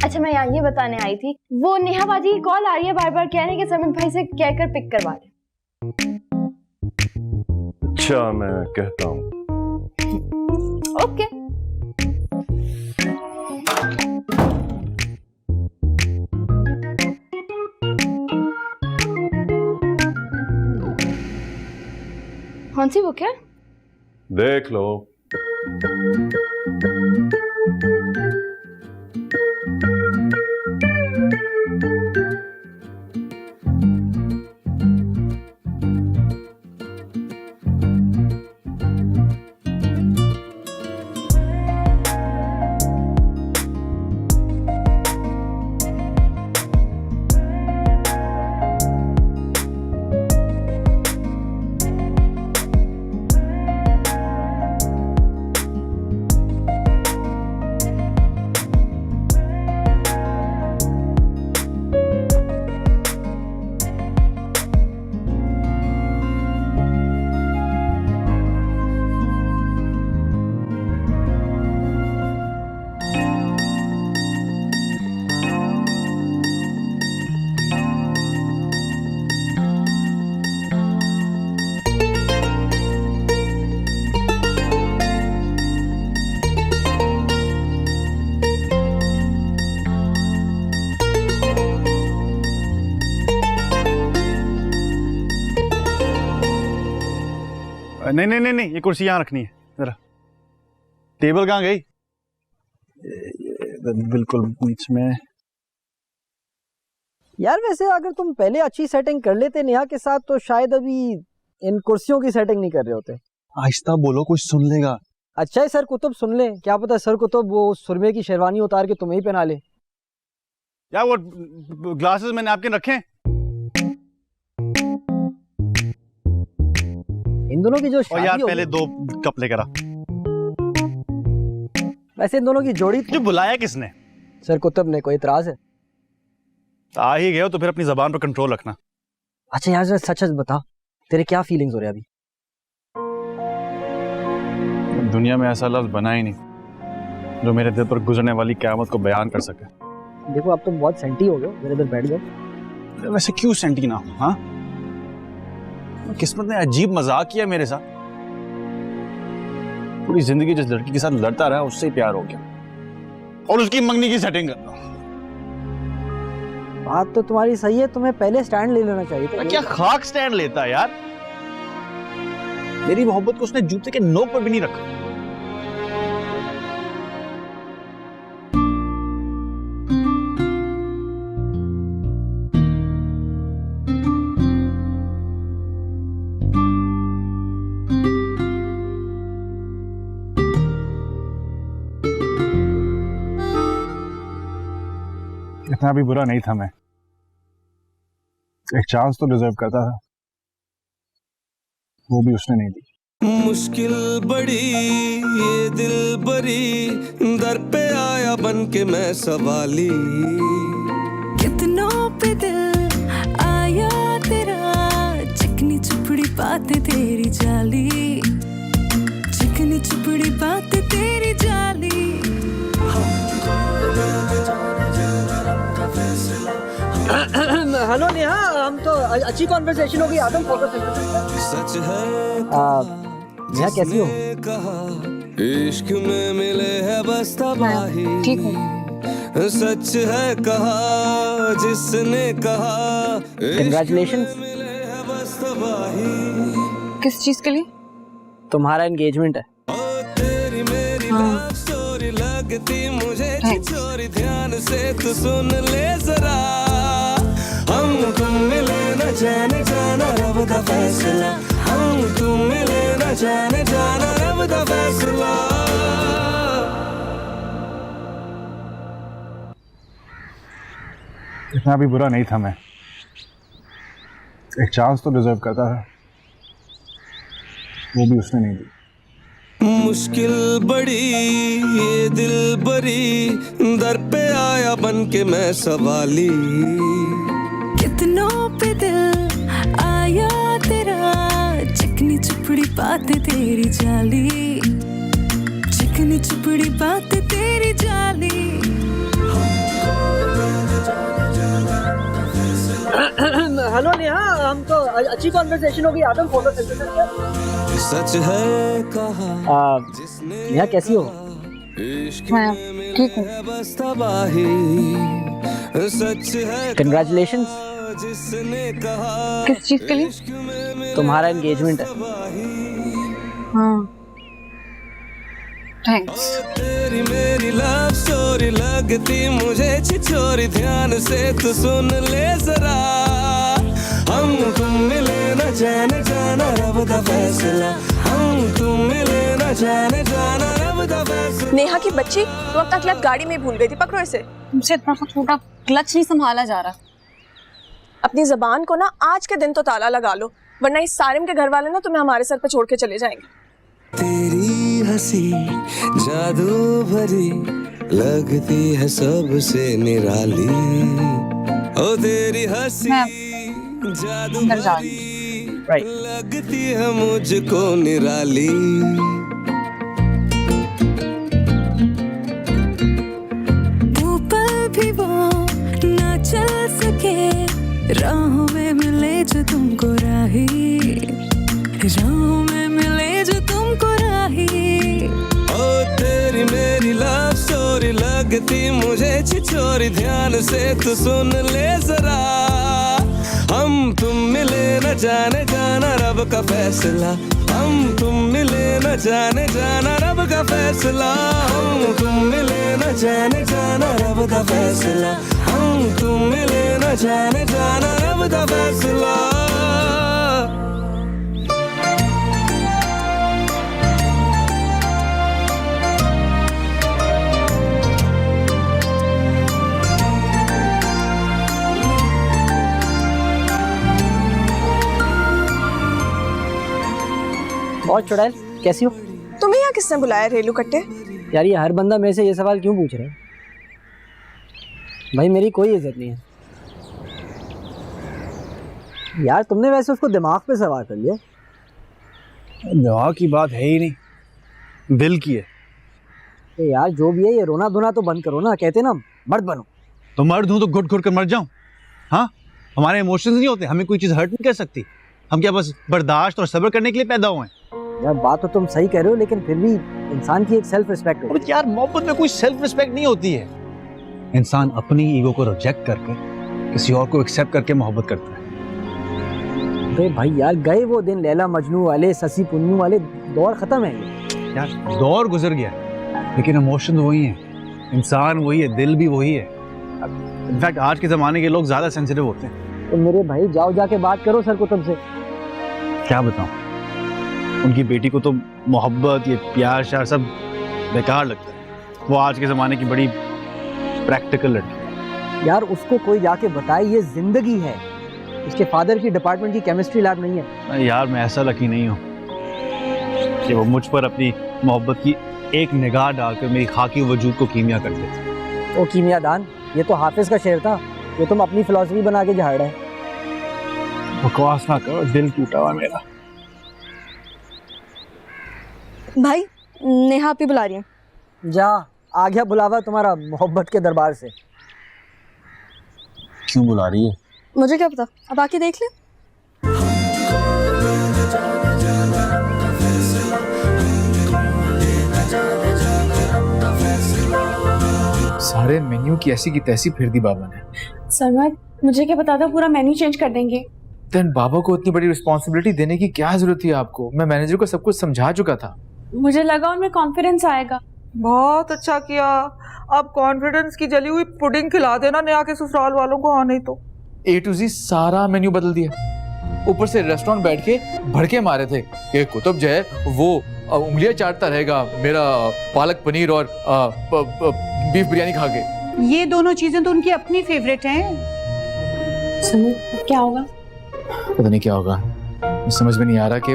अच्छा मैं यहाँ ये बताने आई थी, वो नेहा बाजी की कॉल आ रही है, बार बार कह रहे हैं कि सरमद भाई से कहकर पिक करवा दे। अच्छा मैं कहता हूँ। ओके। कौन सी बुक है? देख लो। नहीं नहीं नहीं नहीं, ये कुर्सी यहाँ रखनी है। जरा टेबल कहाँ गई? बिल्कुल बीच में। यार वैसे अगर तुम पहले अच्छी सेटिंग कर लेते नेहा के साथ तो शायद अभी इन कुर्सियों की सेटिंग नहीं कर रहे होते। आहिस्ता बोलो, कुछ सुन लेगा। अच्छा है सर कुतुब सुन ले, क्या पता सर कुतुब वो सुरमे की शेरवानी उतार के तुम्हें ही पहना ले। यार वो ग्लासेस मैंने आपके रखे हैं। इन दोनों की जो और शादी यार होगी- पहले 2 कप लेकर आ। वैसे इन दोनों की जोड़ी जो बुलाया किसने? सर कुतुब ने, कोई इतराज है? आ ही गए हो तो फिर अपनी जबान पर कंट्रोल रखना। अच्छा यार सच सच बता, तेरे क्या फीलिंग्स हो रहे हैं अभी? दुनिया में ऐसा लफ्ज बना ही नहीं जो मेरे दिल पर गुजरने वाली क़यामत को बयान कर सके। देखो आप तो बहुत सेंटी हो गए हो, मेरे इधर बैठ जाओ। वैसे क्यों सेंटी ना हो? हाँ, किस्मत ने अजीब मजाक किया मेरे साथ। पूरी जिंदगी जिस लड़की के साथ लड़ता रहा उससे ही प्यार हो गया और उसकी मंगनी की सेटिंग कर। बात तो तुम्हारी सही है, तुम्हें पहले स्टैंड ले लेना चाहिए था। क्या खाक स्टैंड लेता है यार? मेरी मोहब्बत को उसने जूते के नोक पर भी नहीं रखा। इतना भी बुरा नहीं था मैं, एक चांस तो डिजर्व करता था, वो भी उसने नहीं दी। मुश्किल बड़ी ये दिल बरी, दर पे आया बन के मैं सवाली। कितनों पे दिल आया तेरा, चिकनी चुपड़ी बातें तेरी जाली, चिकनी चुपड़ी बातें तेरी जाली। हेलो नेहा, हम तो अच्छी कॉन्वर्सेशन होगी, आदम फोटो सच है नेहा कैसी हो? इश्क में मिले है बस तबाही। ठीक हूँ। सच है कहा जिसने कहा, Congratulations। मिले है बस तबाही। किस चीज के लिए? तुम्हारा एंगेजमेंट है। तेरी मेरी लव स्टोरी लगती मुझे छिछोरी, ध्यान से तू सुन ले जरा। हम तुम मिले न जाने जाना रब का फैसला, हम तुम मिले न जाने जाना रब का फैसला। इतना भी बुरा नहीं था मैं, एक चांस तो डिजर्व करता था, वो भी उसने नहीं दी। मुश्किल बड़ी ये दिल बरी, दर पे आया बन के मैं सवाली। कितनों पे दिल आया तेरा, चिकनी चुपड़ी बातें तेरी जाली, चिकनी चुपड़ी बातें तेरी जाली। हेलो नेहा, हम तो अच्छी कॉन्वर्सेशन होगी, आदम फोटो सच है कहा नेहा कैसी हो? मैं ठीक हूँ। बस तबाही। सच है Congratulations। जिसने कहा, किस चीज के लिए? तुम्हारा एंगेजमेंट है। हाँ थैंक्स। तेरी मेरी लव स्टोरी लगती मुझे छिछोरी, ध्यान से तू सुन ले जरा। हम तुम मिले न जाने जाना रब का फैसला, हम तुम मिले न जाने जाना रब का फैसला। नेहा की बच्ची, तुम अपना क्लच गाड़ी में भूल गई थी, पकड़ो इसे। मुझसे इतना छोटा क्लच नहीं संभाला जा रहा। अपनी जबान को ना आज के दिन तो ताला लगा लो, वरना इस सारिम के घर वाले ना तुम्हें हमारे सर पे छोड़ के चले जाएंगे। तेरी हंसी जादू भरी लगती है सबसे निराली, ओ तेरी हंसी जादू भरी लगती है मुझको निराली। वो पल भी वो ना चल सके, राहों में मिले जो तुमको राही, राहों में मिले जो तुमको राही। ओ तेरी मेरी लव स्टोरी लगती मुझे छिछोरी, ध्यान से तू सुन ले जरा। हम तुम मिले न जाने जाना रब का फैसला, हम तुम मिले न जाने जाना रब का फैसला, हम तुम मिले न जाने जाना रब का फैसला, हम तुम मिले न जाने जाना रब का फैसला। और चुड़ैल कैसी हो? तुम्हें यहाँ किसने बुलाया रेलू कट्टे? यार ये हर बंदा मेरे से ये सवाल क्यों पूछ रहा है? भाई मेरी कोई इज्जत नहीं है यार। तुमने वैसे उसको दिमाग पे सवार कर लिया। दिमाग की बात है ही नहीं, दिल की है। यार जो भी है ये रोना धोना तो बंद करो ना, कहते ना मर्द बनो। तो मर्द हूं तो घुट घुट कर मर जाऊं? हाँ, हमारे इमोशंस नहीं होते, हमें कोई चीज हर्ट नहीं कर सकती। हम क्या बस बर्दाश्त और सब्र करने के लिए पैदा हुए हैं? यार बात तो तुम सही कह रहे हो, लेकिन फिर भी इंसान की एक सेल्फ रिस्पेक्ट होती है। यार मोहब्बत में कोई सेल्फ रिस्पेक्ट नहीं होती है। इंसान अपनी ईगो को रिजेक्ट करके किसी और को एक्सेप्ट करके मोहब्बत करता है। अरे भाई यार गए वो दिन, लैला मजनू वाले, ससी पुन्नू वाले दौर खत्म है ये। यार दौर गुजर गया, लेकिन इमोशन वही है, इंसान वही है, दिल भी वही है। इनफैक्ट आज के जमाने के लोग ज्यादा सेंसिटिव होते हैं। तो मेरे भाई जाओ जाके बात करो सर कुतुब से। क्या बताऊं, उनकी बेटी को तो मोहब्बत, ये प्यार श्यार सब बेकार लगता है। वो आज के ज़माने की बड़ी प्रैक्टिकल लड़की है। यार उसको कोई जाके बताए ये जिंदगी है। इसके फादर की डिपार्टमेंट की केमिस्ट्री लैब नहीं है। यार मैं ऐसा लकी नहीं हूँ कि वो मुझ पर अपनी मोहब्बत की एक निगाह डालकर मेरी खाकी वजूद को कीमिया कर देते। ओ कीमिया दान, ये तो हाफिज का शेर था, ये तुम अपनी फिलॉसफी बना के झाड़ रहे हैं। बकवास ना करो, दिल टूटा हुआ मेरा। भाई नेहा आप ही बुला रही है। जा आ गया बुलावा तुम्हारा मोहब्बत के दरबार से। क्यों बुला रही है? मुझे क्या पता, अब आके देख ले। सारे मेन्यू की ऐसी की तैसी फिर दी बाबा ने। सरमद मुझे क्या पता था पूरा मेन्यू चेंज कर देंगे। देन बाबा को इतनी बड़ी रिस्पॉन्सिबिलिटी देने की क्या जरूरत थी आपको? मैं मैनेजर को सब कुछ समझा चुका था। मुझे लगा उनमें कॉन्फिडेंस आएगा। बहुत अच्छा किया। अब कॉन्फिडेंस की जली हुई पुडिंग खिला देना नेहा के ससुराल वालों को। हाँ नहीं तो A to Z सारा मेन्यू बदल दिया। ऊपर से रेस्टोरेंट बैठ के भड़के मारे थे कि कुतुब जो है वो उंगलियां चाटता रहेगा मेरा पालक पनीर और बीफ बिरयानी खा के। ये दोनों चीजें तो उनकी अपनी फेवरेट हैं। क्या होगा? पता नहीं क्या होगा। समझ में नहीं आ रहा कि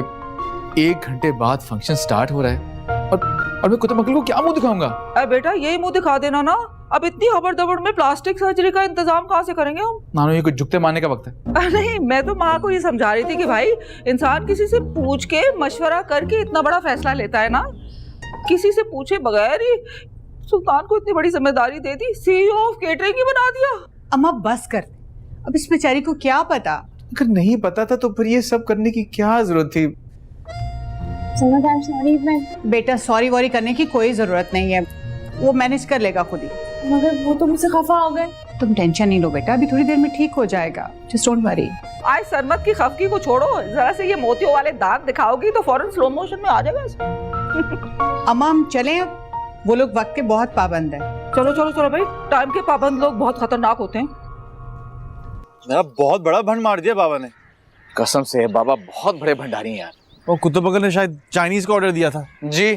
1 घंटे बाद फंक्शन स्टार्ट हो रहा है और मैं कुतुब अंकल को क्या मुंह दिखाऊंगा? अरे बेटा यही मुंह दिखा देना ना। अब इतनी हबड़ में प्लास्टिक सर्जरी का इंतजाम कहाँ से करेंगे हम? नानो ये कुछ झुकते मारने का वक्त है। नहीं, मैं तो माँ को ये समझा रही थी कि भाई इंसान किसी से पूछ के मशवरा करके इतना बड़ा फैसला लेता है ना, किसी से पूछे बगैर ही सुल्तान को इतनी बड़ी जिम्मेदारी दे दी। CEO ऑफ केटरिंग ही बना दिया। अम्मा बस कर, अब इस बेचारी को क्या पता। अगर नहीं पता था तो फिर ये सब करने की क्या जरूरत थी? बेटा सॉरी वॉरी करने की कोई जरूरत नहीं है, वो मैनेज कर लेगा खुद ही। मगर वो तो मुझसे खफा हो गए। तुम टेंशन नहीं लो बेटा, अभी थोड़ी देर में ठीक हो जाएगा। Just don't worry. आज सरमत की खफकी को छोड़ो, जरा से ये मोतियों वाले दांत दिखाओगी तो फौरन स्लो मोशन में आ जाएगा। अम्मा हम चलें अब, वो लोग वक्त के बहुत पाबंद है। चलो चलो चलो भाई, टाइम के पाबंद लोग बहुत खतरनाक होते हैं। मेरा बहुत बड़ा भंड मार दिया बाबा ने। कसम से बाबा बहुत बड़े भंडारी हैं यार। वो कुतुब अंकल ने शायद चाइनीज का ऑर्डर दिया था। जी,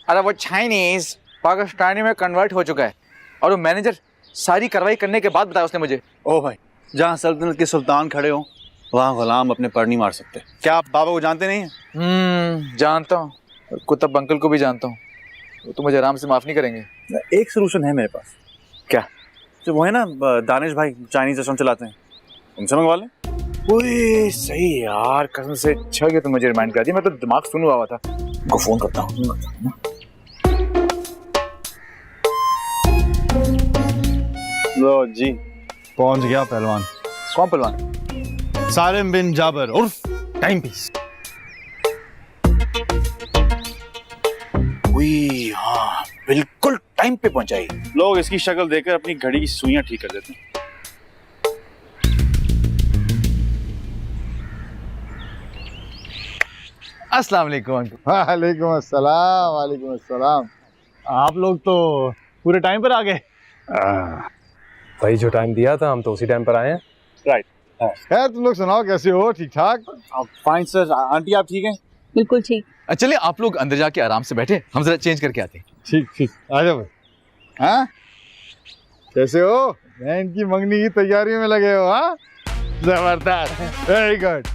अरे वो चाइनीज पाकिस्तानी में कन्वर्ट हो चुका है और वो मैनेजर सारी कार्रवाई करने के बाद बताया उसने मुझे। ओ भाई, जहाँ सल्तनत के सुल्तान खड़े हो वहाँ गुलाम अपने पर नहीं मार सकते। क्या आप बाबा को जानते नहीं हैं? जानता हूँ, कुतुब अंकल को भी जानता हूँ। वो तो मुझे आराम से माफ नहीं करेंगे। एक सोल्यूशन है मेरे पास। क्या? जो वो है ना दानिश भाई, चाइनीज रेस्टोरेंट चलाते हैं, उनसे मंगवा लें। ओए सही यार, कसम से अच्छा कि तुम मुझे रिमाइंड कर दिया। मैं तो दिमाग सुन हुआ था। को फोन करता हूँ। लो जी, पहुंच गया पहलवान। कौन पहलवान? सालिम बिन जाबर उर्फ टाइम पीस। हाँ बिल्कुल टाइम पे पहुंचाई। लोग इसकी शक्ल देखकर अपनी घड़ी की सुइयां ठीक कर देते हैं। अस्सलाम वालेकुम। वालेकुम अस्सलाम। वालेकुम अस्सलाम। आप लोग तो पूरे टाइम पर आ गए। भाई जो टाइम दिया था हम तो उसी टाइम पर आए हैं। राइट। खैर तुम लोग सुनाओ, कैसे हो? ठीक ठाक? Fine sir. आंटी आप ठीक हैं? बिल्कुल ठीक। चलिए आप लोग अंदर जाके आराम से बैठे, हम जरा चेंज करके आते हैं। ठीक ठीक, आ जाओ। हाँ कैसे हो? बहन की मंगनी की तैयारियों में लगे हो? हाँ जबरदस्त, वेरी गुड।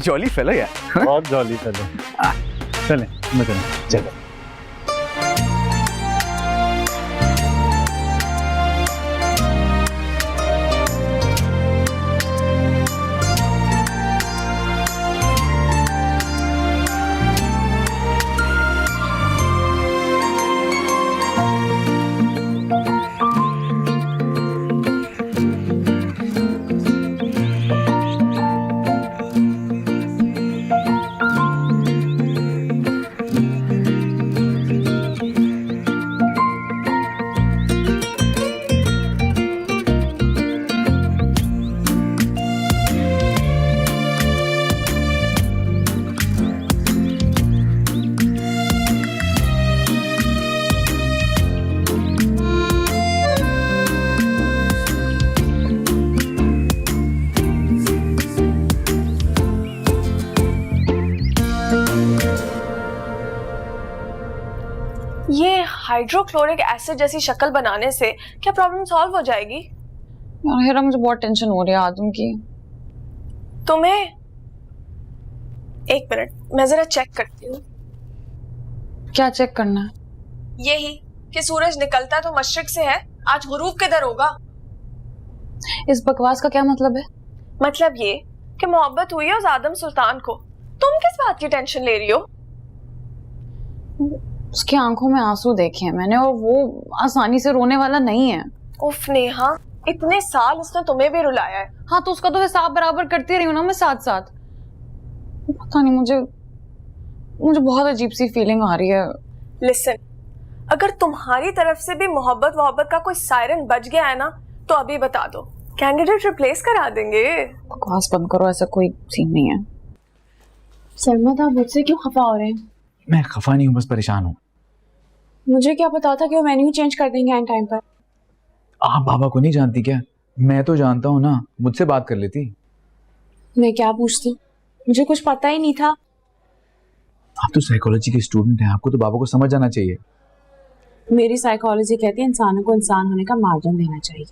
जॉली फेलो यार। बहुत जॉली फेलो। चलें मैं चलें चलो। ये हाइड्रोक्लोरिक एसिड जैसी शक्ल बनाने से क्या प्रॉब्लम सॉल्व हो जाएगी? यार हेरा, मुझे बहुत टेंशन हो रही है आदम की। तुम्हें? एक मिनट, मैं जरा चेक करती हूँ। क्या चेक करना है? यही कि सूरज निकलता तो मशरिक से है, आज गुरूब किधर होगा? इस बकवास का क्या मतलब है? मतलब ये कि मोहब्बत हुई है उस आदम सुल्तान को। तुम किस बात की टेंशन ले रही हो? उसकी आंखों में आंसू देखे हैं मैंने, और वो आसानी से रोने वाला नहीं है। उफ नेहा, इतने साल उसने तुम्हें भी रुलाया है। हाँ तो उसका तो हिसाब बराबर करती रही हूँ ना मैं साथ साथ। पता नहीं, मुझे बहुत अजीब सी फीलिंग आ रही है। लिसन, अगर तुम्हारी तरफ से भी मोहब्बत का कोई सायरन बज गया है ना तो अभी बता दो, कैंडिडेट रिप्लेस करा देंगे। बकवास बंद करो, ऐसा कोई सीन नहीं है। सरमद, आप मुझसे क्यों खफा हो रहे हैं? मैं खफा नहीं हूँ, बस परेशान हूँ। मुझे क्या पता था कि वो मेन्यू चेंज कर देंगे एंड टाइम पर। आप बाबा को नहीं जानती क्या? मैं तो जानता हूँ ना, मुझसे बात कर लेती। मैं क्या पूछती, मुझे कुछ पता ही नहीं था। आप तो साइकोलॉजी के स्टूडेंट हैं, आपको तो बाबा को समझ जाना चाहिए। मेरी साइकोलॉजी कहती है इंसानों को इंसान होने का मार्जिन देना चाहिए।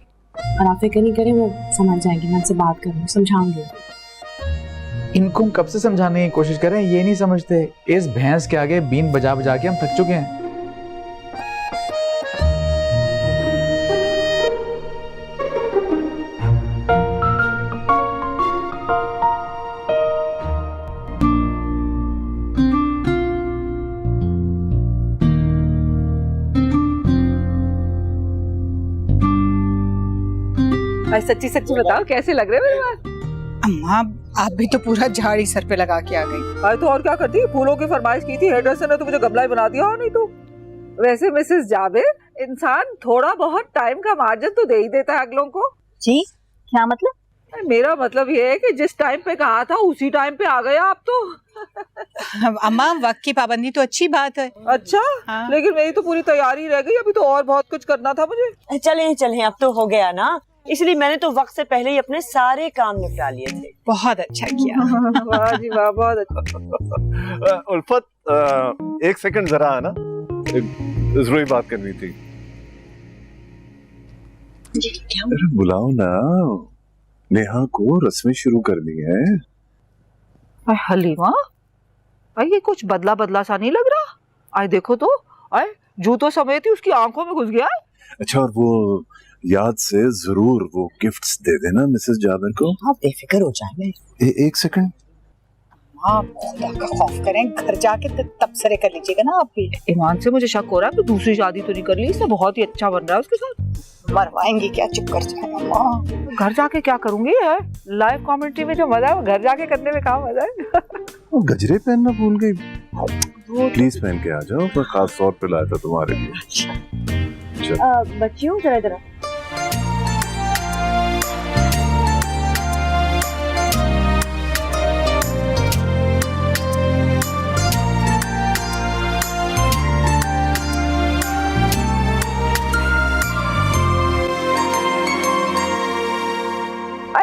और आप फिक्र नहीं करें, वो समझ जाएंगे। मैं उनसे बात करूँ, समझाऊंगी। इनको हम कब से समझाने की कोशिश करें, ये नहीं समझते। इस भैंस के आगे बीन बजा बजा के हम थक चुके हैं। सच्ची सच्ची बताओ, कैसे लग रहे मेरे बाल? अम्मा, आप भी तो पूरा झाड़ी सर पे लगा के आ गई। अरे तो और क्या करती, फूलों की फरमाइश की थी, हेयर ड्रेसर ने तो मुझे गमला ही बना दिया। नहीं तो वैसे मिसेस जावेद, इंसान थोड़ा बहुत टाइम का मार्जिन तो दे ही देता है अगलों को। जी क्या मतलब? मेरा मतलब ये है कि जिस टाइम पे कहा था उसी टाइम पे आ गया आप तो। अम्मा, वक्त की पाबंदी तो अच्छी बात है। अच्छा हाँ। लेकिन मेरी तो पूरी तैयारी रह गई, अभी तो और बहुत कुछ करना था मुझे। चलें अब तो हो गया ना, इसलिए मैंने तो वक्त से पहले ही अपने सारे काम निपटा लिए थे। बहुत अच्छा किया। वाह जी वाह, बहुत अच्छा। उल्फत, एक सेकंड जरा है ना, जरूरी बात करनी थी। अरे बुलाओ ना, नेहा को रस्में शुरू करनी है। हलीमा, ये कुछ बदला बदला सा नहीं लग रहा? आए देखो तो, आए जूतों समेत ही उसकी आंखों में घुस गया। अच्छा, और वो याद से जरूर वो गिफ्ट्स दे देना मिसेस जावेद को। आप बेफिक्र हो जाए। एक सेकंड, आप खुदा का खौफ करें, घर जाके तबसरे कर लीजिएगा ना आप भी। ईमान से मुझे शक हो रहा है कि दूसरी शादी तो नहीं कर ली, इससे बहुत ही अच्छा बन रहा है उसके साथ। मरवाएंगी क्या, चुप कर जाए अम्मा। घर जाके क्या करूंगी है? लाइव कमेंट्री में जो मजा है वो घर जाके करने में कहाँ मजा है। वो गजरे पहनना भूल गई, प्लीज पहन के आ जाओ, मैं खास तौर पे लाया था तुम्हारे लिए। बच्चियों जरा जरा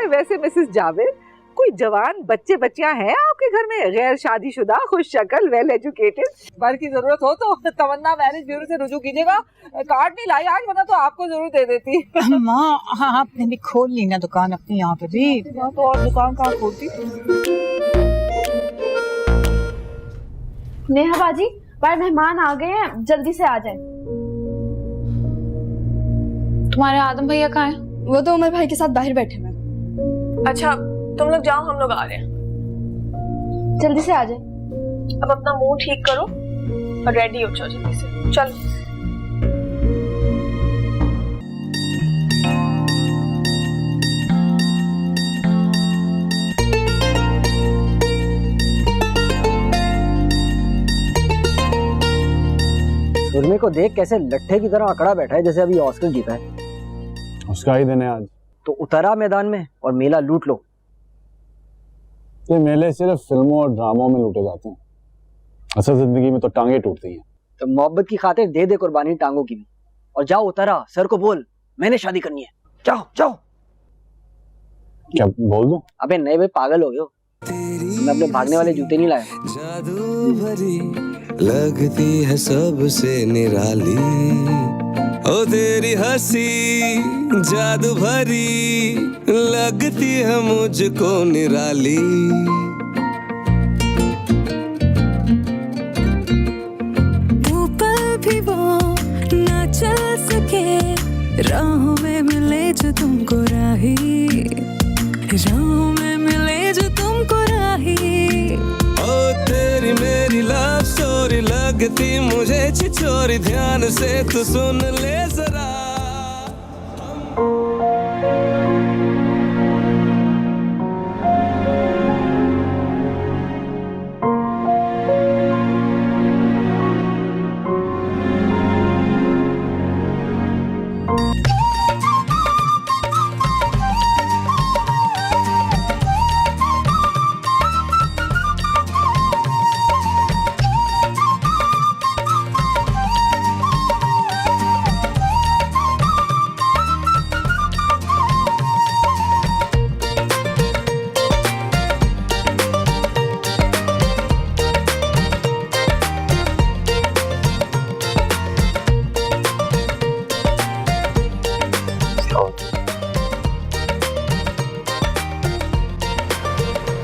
वैसे मिसेस जावेद, कोई जवान बच्चे बच्चियां हैं आपके घर में, गैर शादीशुदा, खुश शक्ल, वेल एजुकेटेड? बार की जरूरत हो तो तमन्ना मैरिज ब्यूरो से रुजू कीजिएगा। कार्ड नहीं लाई आज, वरना तो आपको जरूर दे देती। अम्मा, हाँ आपने भी खोल ली ना दुकान अपनी यहाँ पे भी। तो और दुकान कहाँ खोलती? नेहा बाजी, हमारे मेहमान आ गए हैं, जल्दी से आ जाएं। तुम्हारे आदम भैया कहाँ हैं? वो तो उमर भाई के साथ बाहर बैठे हुए। अच्छा तुम लोग जाओ, हम लोग आ रहे हैं। जल्दी से आ जाए। अब अपना मुंह ठीक करो और रेडी हो जाओ जल्दी से। चलो। सुरमे को देख कैसे लट्ठे की तरह अकड़ा बैठा है, जैसे अभी ऑस्कर जीता है। उसका ही दिन है आज। तो उतरा मैदान में और मेला लूट लो। ये मेले सिर्फ फिल्मों और ड्रामों में लूटे जाते हैं, असल जिंदगी में तो टांगे टूटती हैं। तो मोहब्बत की खातिर दे दे कुर्बानी टांगों की भी। और जाओ उतरा, सर को बोल मैंने शादी करनी है। जाओ जाओ। क्या बोल दूं? अबे नहीं भाई, पागल हो गए हो। मैं अपने भागने वाले जूते नहीं लाया। जादू भरी लगती है सबसे निराली, ओ तेरी हंसी जादू भरी लगती है मुझको निराली। वो पल भी वो ना चल सके, राहों में मिले जो तुमको राही, राहों में मिले जो तुमको राही। ओ तेरी मेरी लव स्टोरी लगती मुझे छिछोरी, ध्यान से तू सुन ले जरा।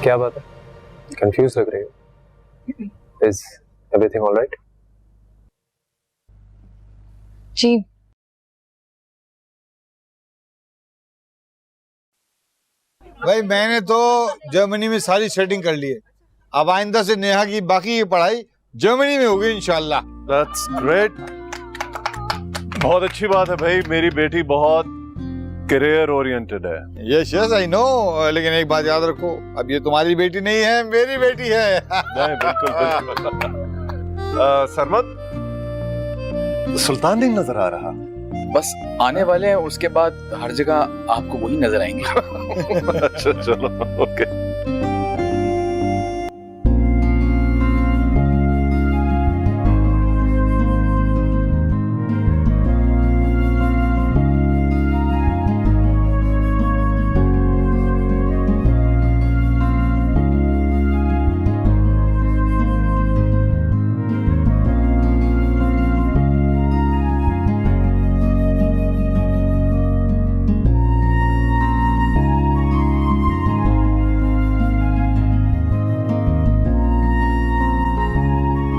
क्या बात है, कंफ्यूज लग रही हो? Is everything all right? जी भाई मैंने तो जर्मनी में सारी सेटिंग कर ली है। अब आइंदा से नेहा की बाकी की पढ़ाई जर्मनी में होगी इंशाल्लाह। दैट्स ग्रेट, बहुत अच्छी बात है भाई। मेरी बेटी बहुत करियर ओरिएंटेड है। यस यस आई नो, लेकिन एक बात याद रखो, अब ये तुम्हारी बेटी नहीं है, मेरी बेटी है। नहीं, बिल्कुल बिल्कुल। सरमद, सुल्तान नहीं नजर आ रहा। बस आने वाले हैं, उसके बाद हर जगह आपको वही नजर आएंगे। अच्छा चलो, ओके।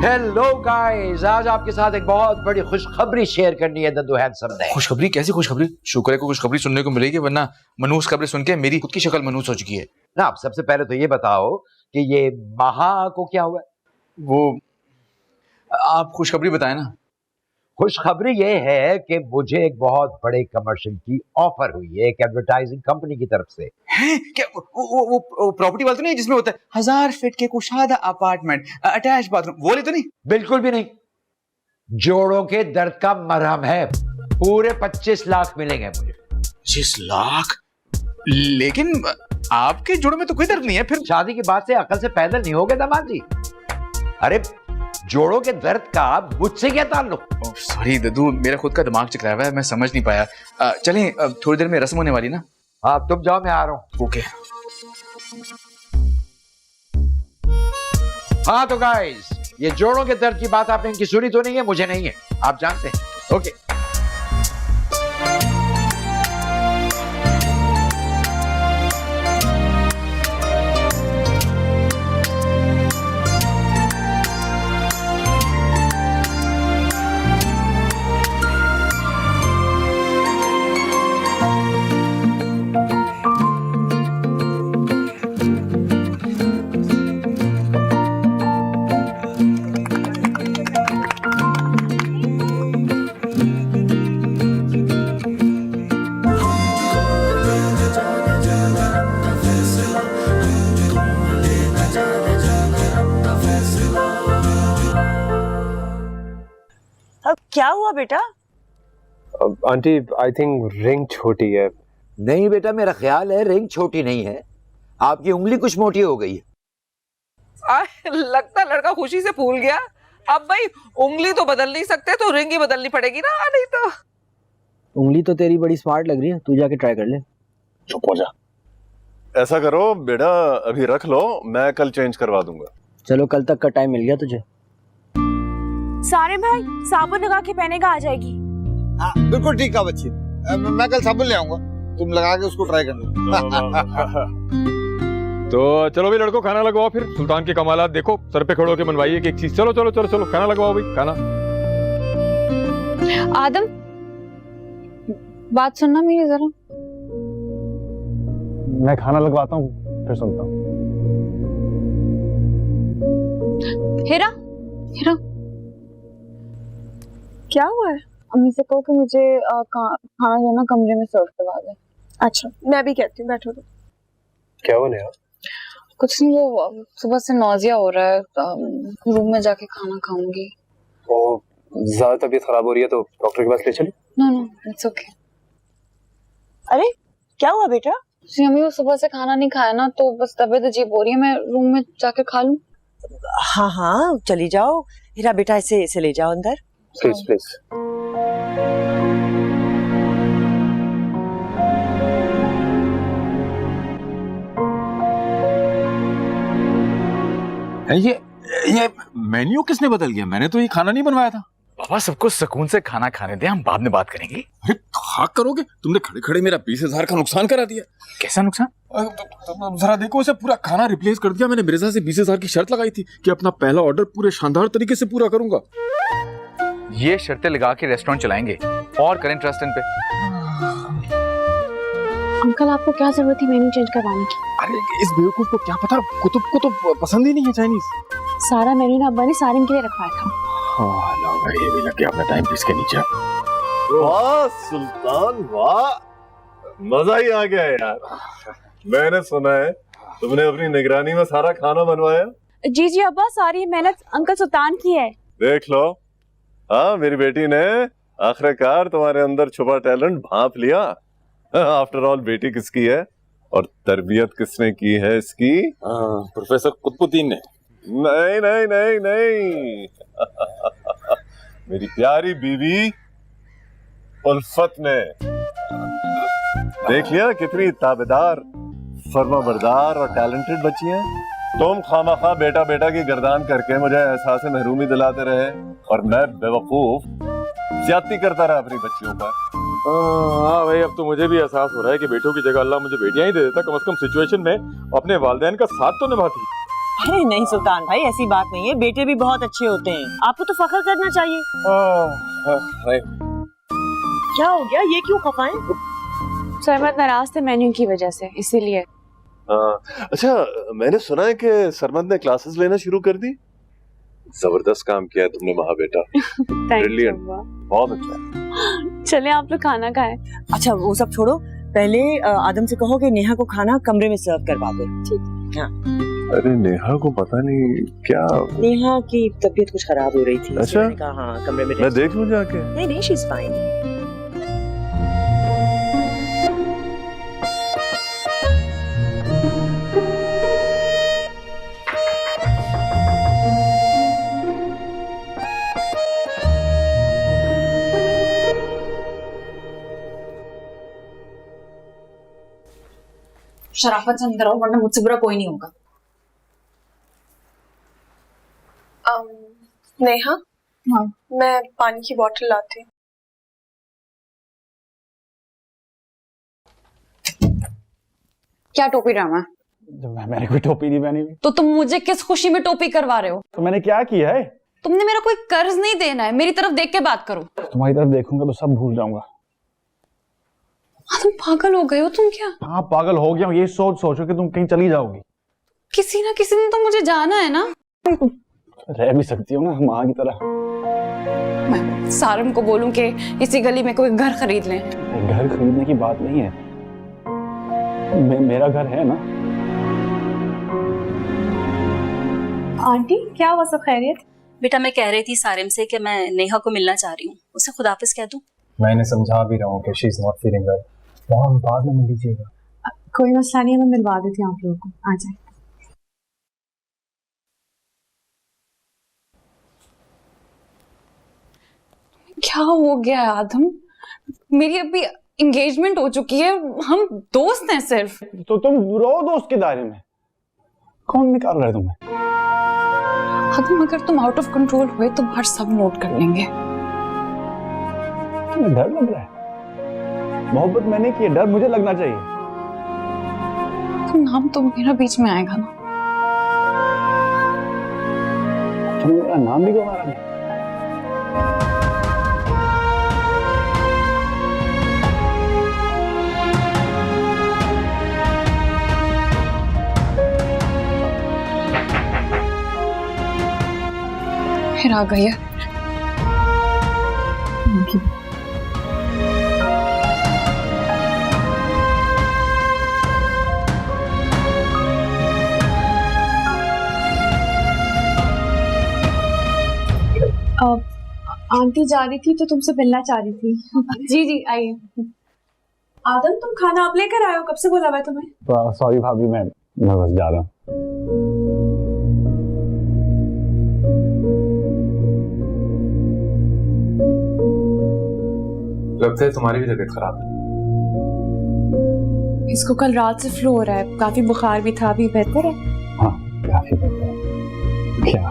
हेलो गाइस, आज आपके साथ एक बहुत बड़ी खुशखबरी शेयर करनी है दद्दू हैंडसम ने। खुशखबरी? कैसी खुशखबरी? शुक्र है को खुशखबरी सुनने को मिलेगी, वरना मनूस खबरें सुन के मेरी खुद की शक्ल मनूस हो चुकी है ना। आप सबसे पहले तो ये बताओ कि ये महा को क्या हुआ? वो आप खुशखबरी बताएं ना। खुशखबरी ये है कि मुझे एक बहुत बड़े कमर्शियल की ऑफर हुई है एक एडवर्टाइजिंग कंपनी की तरफ से। हैं? क्या वो प्रॉपर्टी वाला तो नहीं जिसमें होता है 1000 फीट के कुशादा अपार्टमेंट, अटैच बाथरूम, वो ले तो नहीं? बिल्कुल भी नहीं। जोड़ों के दर्द का मरहम है। पूरे 25 लाख मिलेंगे मुझे। 25 लाख? लेकिन आपके जोड़ों में तो कोई दर्द नहीं है। फिर शादी के बाद से अकल से पैदल नहीं हो गए दामाद जी। अरे जोड़ों के दर्द का मुझसे क्या ताल्लुक? सॉरी दद्दू, मेरा खुद का दिमाग चकराया हुआ है, मैं समझ नहीं पाया। चलें, थोड़ी देर में रस्म होने वाली ना। हाँ तुम जाओ, मैं आ रहा हूँ। ओके। हाँ तो गाइस, ये जोड़ों के दर्द की बात आपने इनकी सुनी तो नहीं है, मुझे नहीं है, आप जानते हैं। ओके। बेटा? आंटी आई थिंक रिंग छोटी है। नहीं बेटा, मेरा ख्याल है रिंग छोटी नहीं है, आपकी उंगली कुछ मोटी हो गई है। लगता लड़का खुशी से फूल गया। अब भाई उंगली तो बदल नहीं सकते तो रिंग ही बदलनी पड़ेगी ना, नहीं तो। उंगली तो तेरी बड़ी स्मार्ट लग रही है, तू जाके ट्राई कर ले। चुप हो जा। ऐसा करो बेटा, अभी रख लो, मैं कल चेंज करवा दूंगा। चलो कल तक का टाइम मिल गया तुझे। सारे भाई साबुन लगा के पहनेगा, आ जाएगी। हाँ बिल्कुल ठीक है बच्ची, मैं कल साबुन ले आऊंगा, तुम लगा के उसको ट्राई करना। तो चलो भी लड़को, खाना लगवाओ। फिर सुल्तान के कमालात देखो, सर पे खड़े होके मनवाइए कि एक चीज। चलो चलो चलो चलो खाना लगवाओ भाई, खाना। आदम, बात सुनना मेरी जरा। मैं खाना लगवाता हूँ फिर सुनता हूँ। हेरा, हेरा, क्या हुआ है? अम्मी से कहो कि मुझे खाना जो है ना कमरे में सर्व करवा दे। अच्छा, मैं भी कहती हूँ, बैठो तो। क्या हुआ नेहा? कुछ नहीं, वो सुबह से नौजिया हो रहा है, रूम में जाके खाना खाऊंगी। वो ज्यादा तबीयत खराब हो रही है तो डॉक्टर के पास ले चलो। No no, it's okay. अरे क्या हुआ बेटा? अम्मी वो सुबह से खाना नहीं खाया ना, तो बस तबीयत अजीब हो रही है, मैं रूम में जाके खा लूं। हाँ हाँ चली जाओ। हीरा बेटा इसे ले जाओ अंदर। Please please. ये मेन्यू किसने बदल गया? मैंने तो ये खाना नहीं बनवाया था। बाबा सबको सुकून से खाना खाने दे, हम बाद में बात करेंगे। अरे हाँ करोगे, तुमने खड़े खड़े मेरा 20,000 का नुकसान करा दिया। कैसा नुकसान? जरा देखो, उसे पूरा खाना रिप्लेस कर दिया। मैंने मिर्जा से 20,000 की शर्त लगाई थी कि अपना पहला ऑर्डर पूरे शानदार तरीके से पूरा करूंगा। ये शर्तें लगा के रेस्टोरेंट चलाएंगे और करें ट्रस्ट इन पे। अंकल आपको क्या जरूरत थी मेन्यू चेंज करवाने की? अरे इस बेवकूफ को क्या पता, कुतुब को तो पसंद ही नहीं है चाइनीज। सारा मेन्यू ना अब्बा ने सारिम के लिए रखवाया था। हाँ लो भाई, ये भी लग गया अपना टाइम पीस के नीचे। वाह सुल्तान वाह, मजा ही आ गया यार। मैंने सुना है तुमने अपनी निगरानी में सारा खाना बनवाया। जी जी अब्बा, सारी मेहनत अंकल सुल्तान की है। देख लो, हाँ मेरी बेटी ने आखिरकार तुम्हारे अंदर छुपा टैलेंट भांप लिया। आफ्टर ऑल बेटी किसकी है और तरबियत किसने की है इसकी? प्रोफेसर कुतुबुद्दीन ने। नहीं नहीं नहीं नहीं मेरी प्यारी बीवी उल्फत ने। देख लिया कितनी ताबेदार, फर्माबरदार और टैलेंटेड बच्ची है। तुम खामखा बेटा बेटा की गर्दान करके मुझे एहसास महरूमी दिलाते रहे और मैं बेवकूफ ज्यादती करता रहा अपनी बच्चियों पर। हाँ भाई, अब तो मुझे भी एहसास हो रहा है कि बेटों की जगह अल्लाह मुझे बेटियां ही दे देता। कम से कम सिचुएशन में अपने वालिदैन का साथ तो निभाती। अरे नहीं सुल्तान भाई, ऐसी बात नहीं है, बेटे भी बहुत अच्छे होते हैं, आपको तो फख्र करना चाहिए। क्या हो गया, ये क्यों खफाएं? सरमत नाराज थे मेन्यू की वजह से, इसीलिए। अच्छा, मैंने सुना है कि सरमत ने क्लासेस लेना शुरू कर दी। जबरदस्त काम किया है तुमने महा बेटा। ब्रिलियंट, बहुत अच्छा। चले आप लोग खाना खाएं। अच्छा वो सब छोड़ो, पहले आदम से कहो कि नेहा को खाना कमरे में सर्व करवा दे। ठीक। हाँ। अरे नेहा को पता नहीं क्या, नेहा की तबीयत कुछ खराब हो रही थी। अच्छा, हाँ कमरे में मैं देख लूं जाके। नहीं नहीं, शी इज फाइन। शराफत से अंदर आओ, वरना मुझसे बुरा कोई नहीं होगा। नेहा, हाँ मैं पानी की बोतल लाती हूँ। क्या टोपी ड्रामा है? मैंने कोई टोपी नहीं पहनी हुई। तो तुम मुझे किस खुशी में टोपी करवा रहे हो? तो मैंने क्या किया है? तुमने मेरा कोई कर्ज नहीं देना है, मेरी तरफ देख के बात करो। तुम्हारी तरफ देखूंगा तो सब भूल जाऊंगा। तुम पागल हो गए हो तुम क्या? हाँ पागल हो गया हूँ, ये सोचो कि तुम कहीं चली जाओगी। किसी ना किसी दिन तो मुझे जाना है ना। रह भी सकती हो ना माँ की तरह। मैं सारम को बोलूं कि इसी गली में कोई घर खरीद लें। घर खरीदने की बात नहीं है, मेरा घर है ना। आंटी क्या हुआ, सब खैरियत? बेटा मैं कह रही थी सारिम से कि मैं नेहा को मिलना चाह रही हूँ, उसे खुदाफिज कह दूं? मैंने समझा भी रहा हूँ कि she is not feeling well. बहुत बाद में मिल लीजिएगा। कोई मसला नहीं है, मैं मिलवा देती हूँ आप लोगों को, आ जाए। क्या हो गया है आदम? मेरी अभी एंगेजमेंट हो चुकी है, हम दोस्त हैं सिर्फ। तो तुम रहो दोस्त के दायरे में, कौन निकाल रहा है तुम्हें? आदम अगर तुम आउट ऑफ कंट्रोल हुए तो बाहर सब नोट कर लेंगे। तुम्हें डर लग रहा है? मोहब्बत मैंने की है, डर मुझे लगना चाहिए। तो नाम तो मेरा बीच में आएगा ना। तुमने मेरा नाम भी गवारा नहीं। फिर आ गई है। आंटी जा रही थी तो तुमसे मिलना चाह रही थी। जी जी आइए। आदम तुम खाना आप लेकर आए हो, कब से बोला हुआ है तुम्हें? सॉरी भाभी, मैं बस जा रहा हूँ। लगता है तुम्हारी भी तबीयत खराब है। इसको कल रात से फ्लू हो रहा है, काफी बुखार भी था, अभी बेहतर है? हाँ काफी बेहतर है। क्या?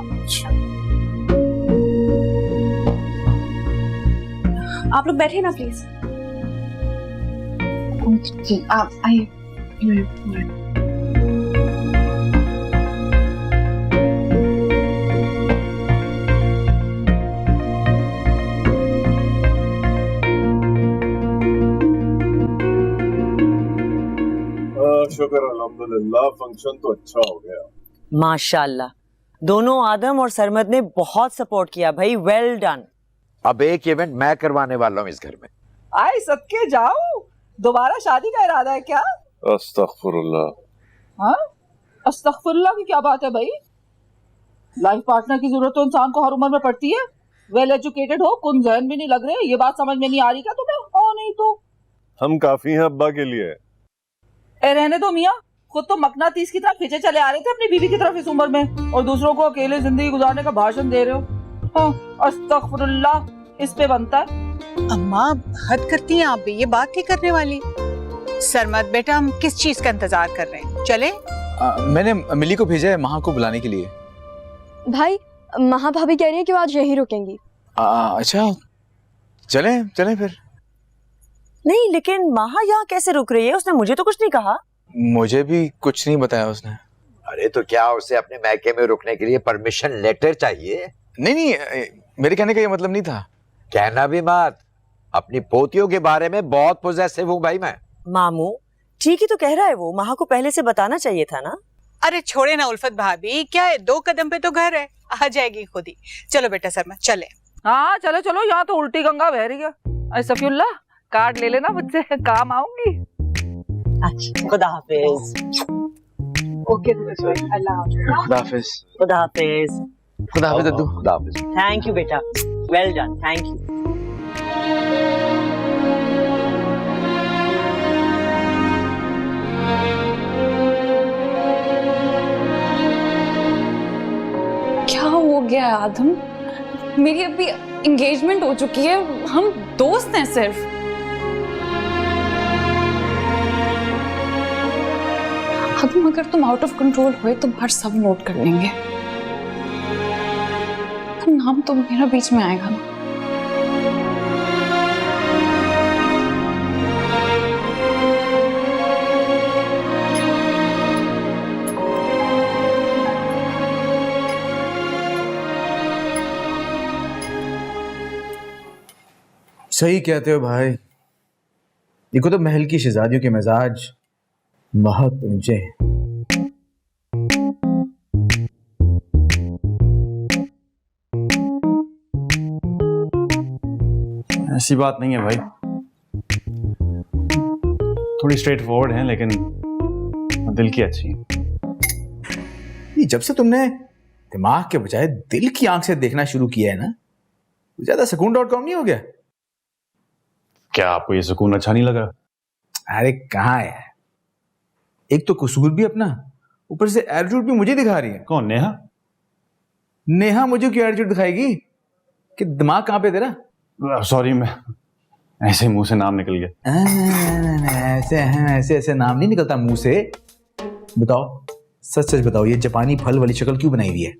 आप लोग बैठे ना प्लीज। जी आप आइए। शुक्र अल्हम्दुलिल्लाह, फंक्शन तो अच्छा हो गया। माशाल्लाह, दोनों आदम और सरमद ने बहुत सपोर्ट किया भाई, वेल डन। अब एक इवेंट मैं करवाने वाला हूँ इस घर में। आए सदके जाओ, दोबारा शादी का इरादा है क्या? अस्तगफुरुल्लाह। हाँ अस्तगफुरुल्लाह की क्या बात है भाई? लाइफ पार्टनर की जरूरत तो इंसान को हर उम्र में पड़ती है। वेल एजुकेटेड हो, कुन जहन भी नहीं लग रहे, ये बात समझ में नहीं आ रही क्या तुम्हें? ओ नहीं तो हम काफी हैं अब्बा के लिए। ए रहने दो मियाँ, खुद तो मकनातीस की तरह खींचे चले आ रहे थे अपनी बीवी की तरफ इस उम्र में, और दूसरों को अकेले जिंदगी गुजारने का भाषण दे रहे हो। हाँ, अस्तगफुरुल्लाह, इस पे बनता है। अम्मा हद करती हैं आप भी, ये बात नहीं करने वाली। सरमद बेटा, हम किस चीज का इंतजार कर रहे हैं? चले? मैंने मिली को भेजा है महा को बुलाने के लिए। भाई महा भाभी कह रही है कि वो आज यहीं रुकेंगी। अच्छा चले चले फिर। नहीं लेकिन महा यहाँ कैसे रुक रही है? उसने मुझे तो कुछ नहीं कहा। मुझे भी कुछ नहीं बताया उसने। अरे तो क्या उसे अपने मैके में रुकने के लिए परमिशन लेटर चाहिए? नहीं, मेरे कहने का ये मतलब नहीं था। कहना भी मत, अपनी पोतियों के बारे में बहुत पॉजिटिव हूँ भाई मैं। मामू ठीक ही तो कह रहा है वो, महा को पहले से बताना चाहिए था ना। अरे छोड़े ना उल्फत भाभी, क्या है, 2 कदम पे तो घर है, आ जाएगी खुद ही। चलो बेटा सरमद चले। हाँ चलो चलो, यहाँ तो उल्टी गंगा बह रही है। अरे सफीउल्लाह, कार्ड ले लेना मुझसे, काम आऊंगी। खुदा हाफिज। ओके अल्लाह खुदा हाफिज। खुदा हाफिज। खुदा हाफिज दद्दू। खुदा हाफिज। थैंक यू बेटा, वेल डन, थैंक यू। क्या हो गया है आदम? मेरी अभी एंगेजमेंट हो चुकी है, हम दोस्त हैं सिर्फ। आदम अगर तुम आउट ऑफ कंट्रोल हुए तो बाहर सब नोट कर लेंगे। तो नाम तो मेरा बीच में आएगा ना। सही कहते हो भाई, देखो तो महल की शहजादियों के मिजाज बहुत ऊंचे हैं। ऐसी बात नहीं है भाई, थोड़ी स्ट्रेट फॉरवर्ड है लेकिन दिल की अच्छी है। जब से तुमने दिमाग के बजाय दिल की आंख से देखना शुरू किया है ना, ज्यादा सुकून.com नहीं हो गया? क्या आपको ये सुकून अच्छा नहीं लगा? अरे कहाँ है, एक तो कसूर भी अपना, ऊपर से एटीट्यूड भी मुझे दिखा रही है। कौन, नेहा? नेहा मुझे क्यों एटीट्यूड दिखाएगी? कि दिमाग कहाँ पे तेरा? सॉरी, मैं ऐसे मुंह से नाम निकल गया। ऐसे नाम नहीं निकलता मुंह से। बताओ, सच सच बताओ, ये जापानी फल वाली शक्ल क्यों बनाई हुई है?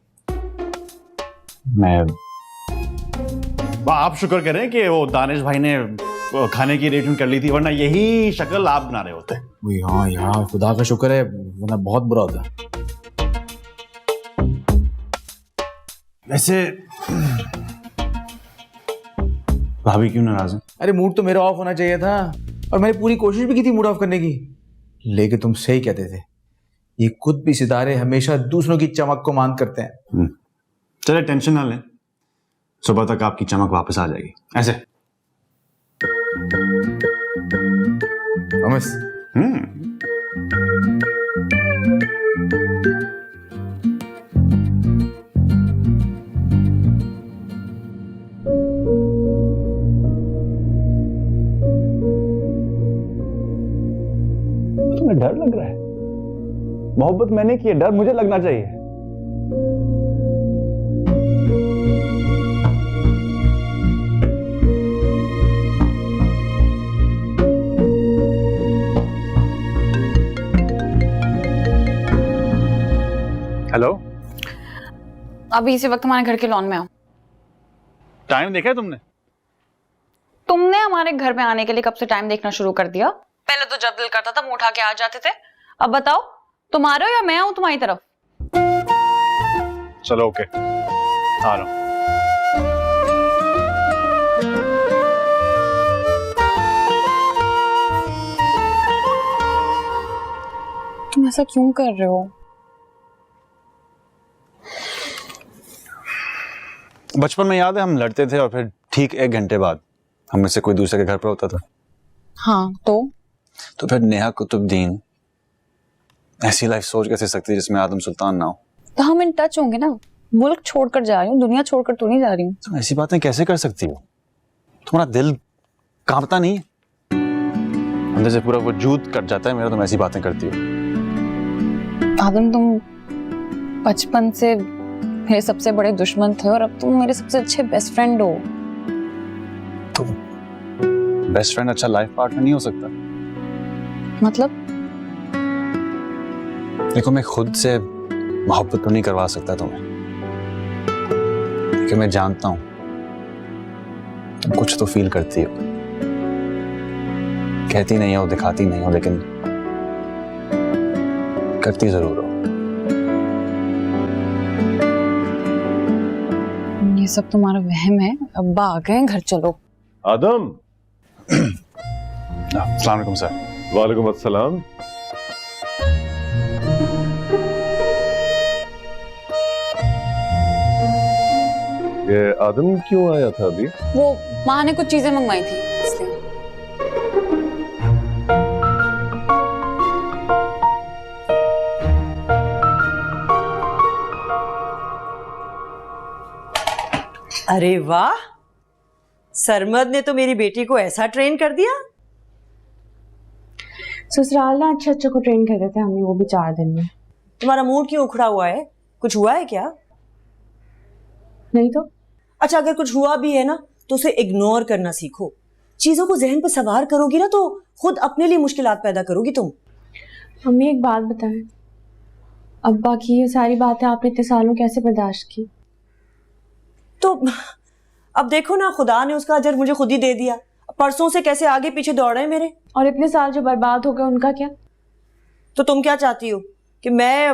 आप शुक्र करें कि वो दानिश भाई ने खाने की अरेंजमेंट कर ली थी, वरना यही शक्ल आप बना रहे होते। हाँ यार, खुदा का शुक्र है, वरना बहुत बुरा होता। वैसे भाभी क्यों नाराज है? अरे मूड तो मेरा ऑफ होना चाहिए था, और मैंने पूरी कोशिश भी की थी मूड ऑफ करने की, लेकिन तुम सही कहते थे, ये खुद भी सितारे हमेशा दूसरों की चमक को मांग करते हैं। चले टेंशन ना लें, सुबह तक आपकी चमक वापस आ जाएगी। ऐसे प्रॉमिस? तुम्हें डर लग रहा है? मोहब्बत मैंने की है, डर मुझे लगना चाहिए। हेलो, अभी इसी वक्त हमारे घर के लॉन में आओ। टाइम देखा है तुमने? तुमने हमारे घर में आने के लिए कब से टाइम देखना शुरू कर दिया? पहले तो जब दिल करता था मुंह उठा के आ जाते थे, अब बताओ तुम आ रहे हो या मैं आऊं तुम्हारी तरफ? चलो ओके, आ रहा हूं। तुम ऐसा क्यों कर रहे हो? बचपन में याद है हम लड़ते थे और फिर ठीक 1 घंटे बाद हम में से कोई दूसरे के घर पर होता था। हाँ तो फिर नेहा कुतुबुद्दीन ऐसी लाइफ सोच कैसे सकती है जिसमें आदम सुल्तान ना हो? तो हम इन टच होंगे ना। मुल्क छोड़कर जा रही हूँ, दुनिया छोड़कर तो नहीं जा रही हूँ। तुम ऐसी बातें कैसे कर सकती हो? तुम्हारा दिल कांपता नहीं है? अंदर से पूरा वजूद कट जाता है मेरा, तुम ऐसी बातें करती हो। आदम, तुम बचपन से मेरे सबसे बड़े दुश्मन थे और अब तुम मेरे सबसे अच्छे बेस्ट फ्रेंड हो। तो बेस्ट फ्रेंड अच्छा लाइफ पार्टनर नहीं हो सकता? मतलब? देखो, मैं खुद से मोहब्बत तो नहीं करवा सकता तुम्हें, क्योंकि मैं जानता हूं तुम कुछ तो फील करती हो। कहती नहीं हो, दिखाती नहीं हो, लेकिन करती जरूर हो। ये सब तुम्हारा वहम है। अब्बा आ गए, घर चलो। आदम। अस्सलाम वालेकुम सर। वालेकुम अस्सलाम। ये आदम क्यों आया था अभी? वो माँ ने कुछ चीजें मंगवाई थी इसलिए। अरे वाह, सरमद ने तो मेरी बेटी को ऐसा ट्रेन कर दिया। ससुराल ना अच्छा को ट्रेन कर देते हमने, वो भी 4 दिन में। तुम्हारा मूड क्यों उखड़ा हुआ है? कुछ हुआ है क्या? नहीं तो। अच्छा, अगर कुछ हुआ भी है ना तो उसे इग्नोर करना सीखो। चीजों को जहन पर सवार करोगी ना तो खुद अपने लिए मुश्किलात पैदा करोगी तुम। मम्मी एक बात बताएं, अब्बा की ये सारी बातें आपने इतने सालों कैसे बर्दाश्त की? तो अब देखो ना, खुदा ने उसका अजर मुझे खुद ही दे दिया। परसों से कैसे आगे पीछे दौड़ रहे हैं मेरे। और इतने साल जो बर्बाद हो गए उनका क्या? तो तुम क्या चाहती हो कि मैं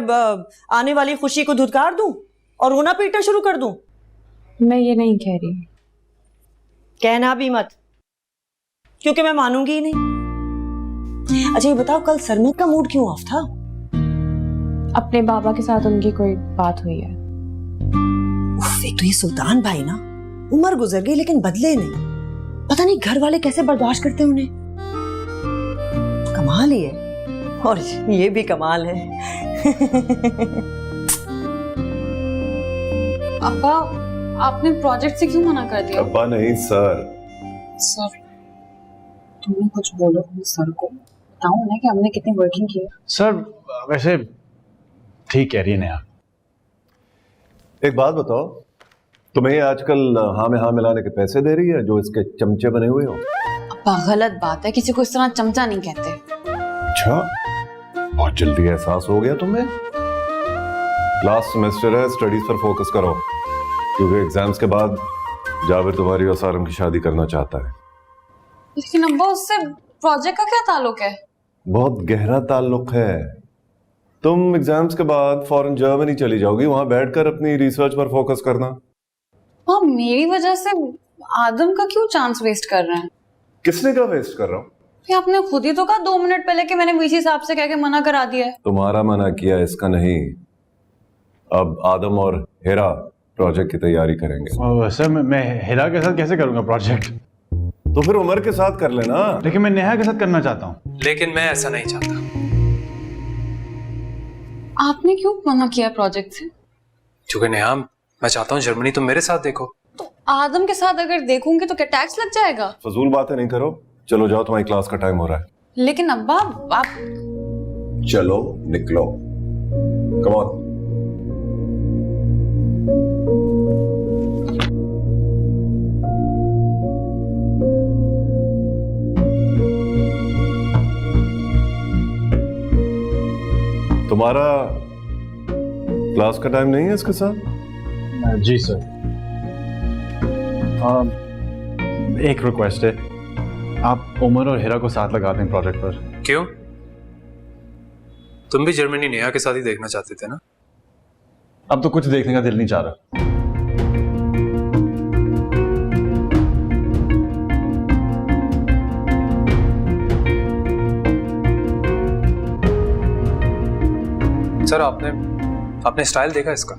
आने वाली खुशी को धुतकार दूं और रोना पीटना शुरू कर दूं? मैं ये नहीं कह रही। कहना भी मत, क्योंकि मैं मानूंगी ही नहीं। अच्छा ये बताओ, कल सरमद का मूड क्यों ऑफ था? अपने बाबा के साथ उनकी कोई बात हुई है। उफ, एक तो ये सुल्तान भाई ना, उम्र गुजर गई लेकिन बदले नहीं। पता नहीं घर वाले कैसे बर्दाश्त करते हैं उन्हें। कमाल ही है। और ये भी कमाल है। अब्बा आपने प्रोजेक्ट से क्यों मना कर दिया? अब्बा नहीं सर। सर तुमने कुछ बोलो अपने सर को, बताओ ना कि हमने कितनी वर्किंग की है। सर वैसे ठीक कह रही है नेहा। एक बात बताओ, तुम्हें ये आजकल हाँ में हाँ मिलाने के पैसे दे रही है जो इसके चमचे बने हुए हो? अब्बा गलत बात है, किसी को इस तरह चमचा नहीं कहते। अच्छा, बहुत जल्दी एहसास हो गया तुम्हें। लास्ट सेमेस्टर है, स्टडीज पर फोकस करो, क्योंकि एग्जाम्स के बाद जाबिर तुम्हारी और सारम की शादी करना चाहता है। लेकिन अब्बा उससे प्रोजेक्ट का क्या ताल्लुक है? बहुत गहरा ताल्लुक है। तुम एग्जाम्स के बाद फॉरेन जर्मनी चली जाओगी, वहां बैठकर अपनी रिसर्च पर फोकस करना। हाँ, मेरी वजह से आदम का क्यों चांस वेस्ट कर रहे हैं? किसने का वेस्ट कर रहा हूँ? आपने खुद ही तो कहा 2 मिनट पहले कि मैंने वीसी साहब से कह के मना करा दिया है। तुम्हारा मना किया, इसका नहीं। अब आदम और हेरा प्रोजेक्ट की तैयारी करेंगे। सर मैं हेरा के साथ कैसे करूंगा प्रोजेक्ट? तो फिर उमर के साथ कर लेना। लेकिन मैं नेहा के साथ करना चाहता हूँ। लेकिन मैं ऐसा नहीं चाहता। आपने क्यों मना किया प्रोजेक्ट से? क्योंकि नेहा, मैं चाहता हूँ जर्मनी तुम मेरे साथ देखो। तो आदम के साथ अगर देखूंगी तो क्या टैक्स लग जाएगा? फजूल बातें नहीं करो, चलो जाओ, तुम्हारी क्लास का टाइम हो रहा है। लेकिन अब्बा आप चलो निकलो, कम ऑन। तुम्हारा क्लास का टाइम नहीं है इसके साथ? जी सर। एक रिक्वेस्ट है, आप उमर और हेरा को साथ लगा दें प्रोजेक्ट पर। क्यों? तुम भी जर्मनी नेहा के साथ ही देखना चाहते थे ना? अब तो कुछ देखने का दिल नहीं चाह रहा। सर आपने स्टाइल देखा इसका?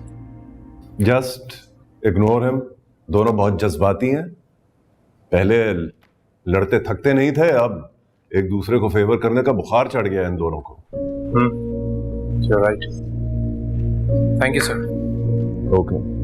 Just ignore him. दोनों बहुत जज्बाती हैं। पहले लड़ते थकते नहीं थे, अब एक दूसरे को फेवर करने का बुखार चढ़ गया इन दोनों को। You're right. Thank you, sir. Okay.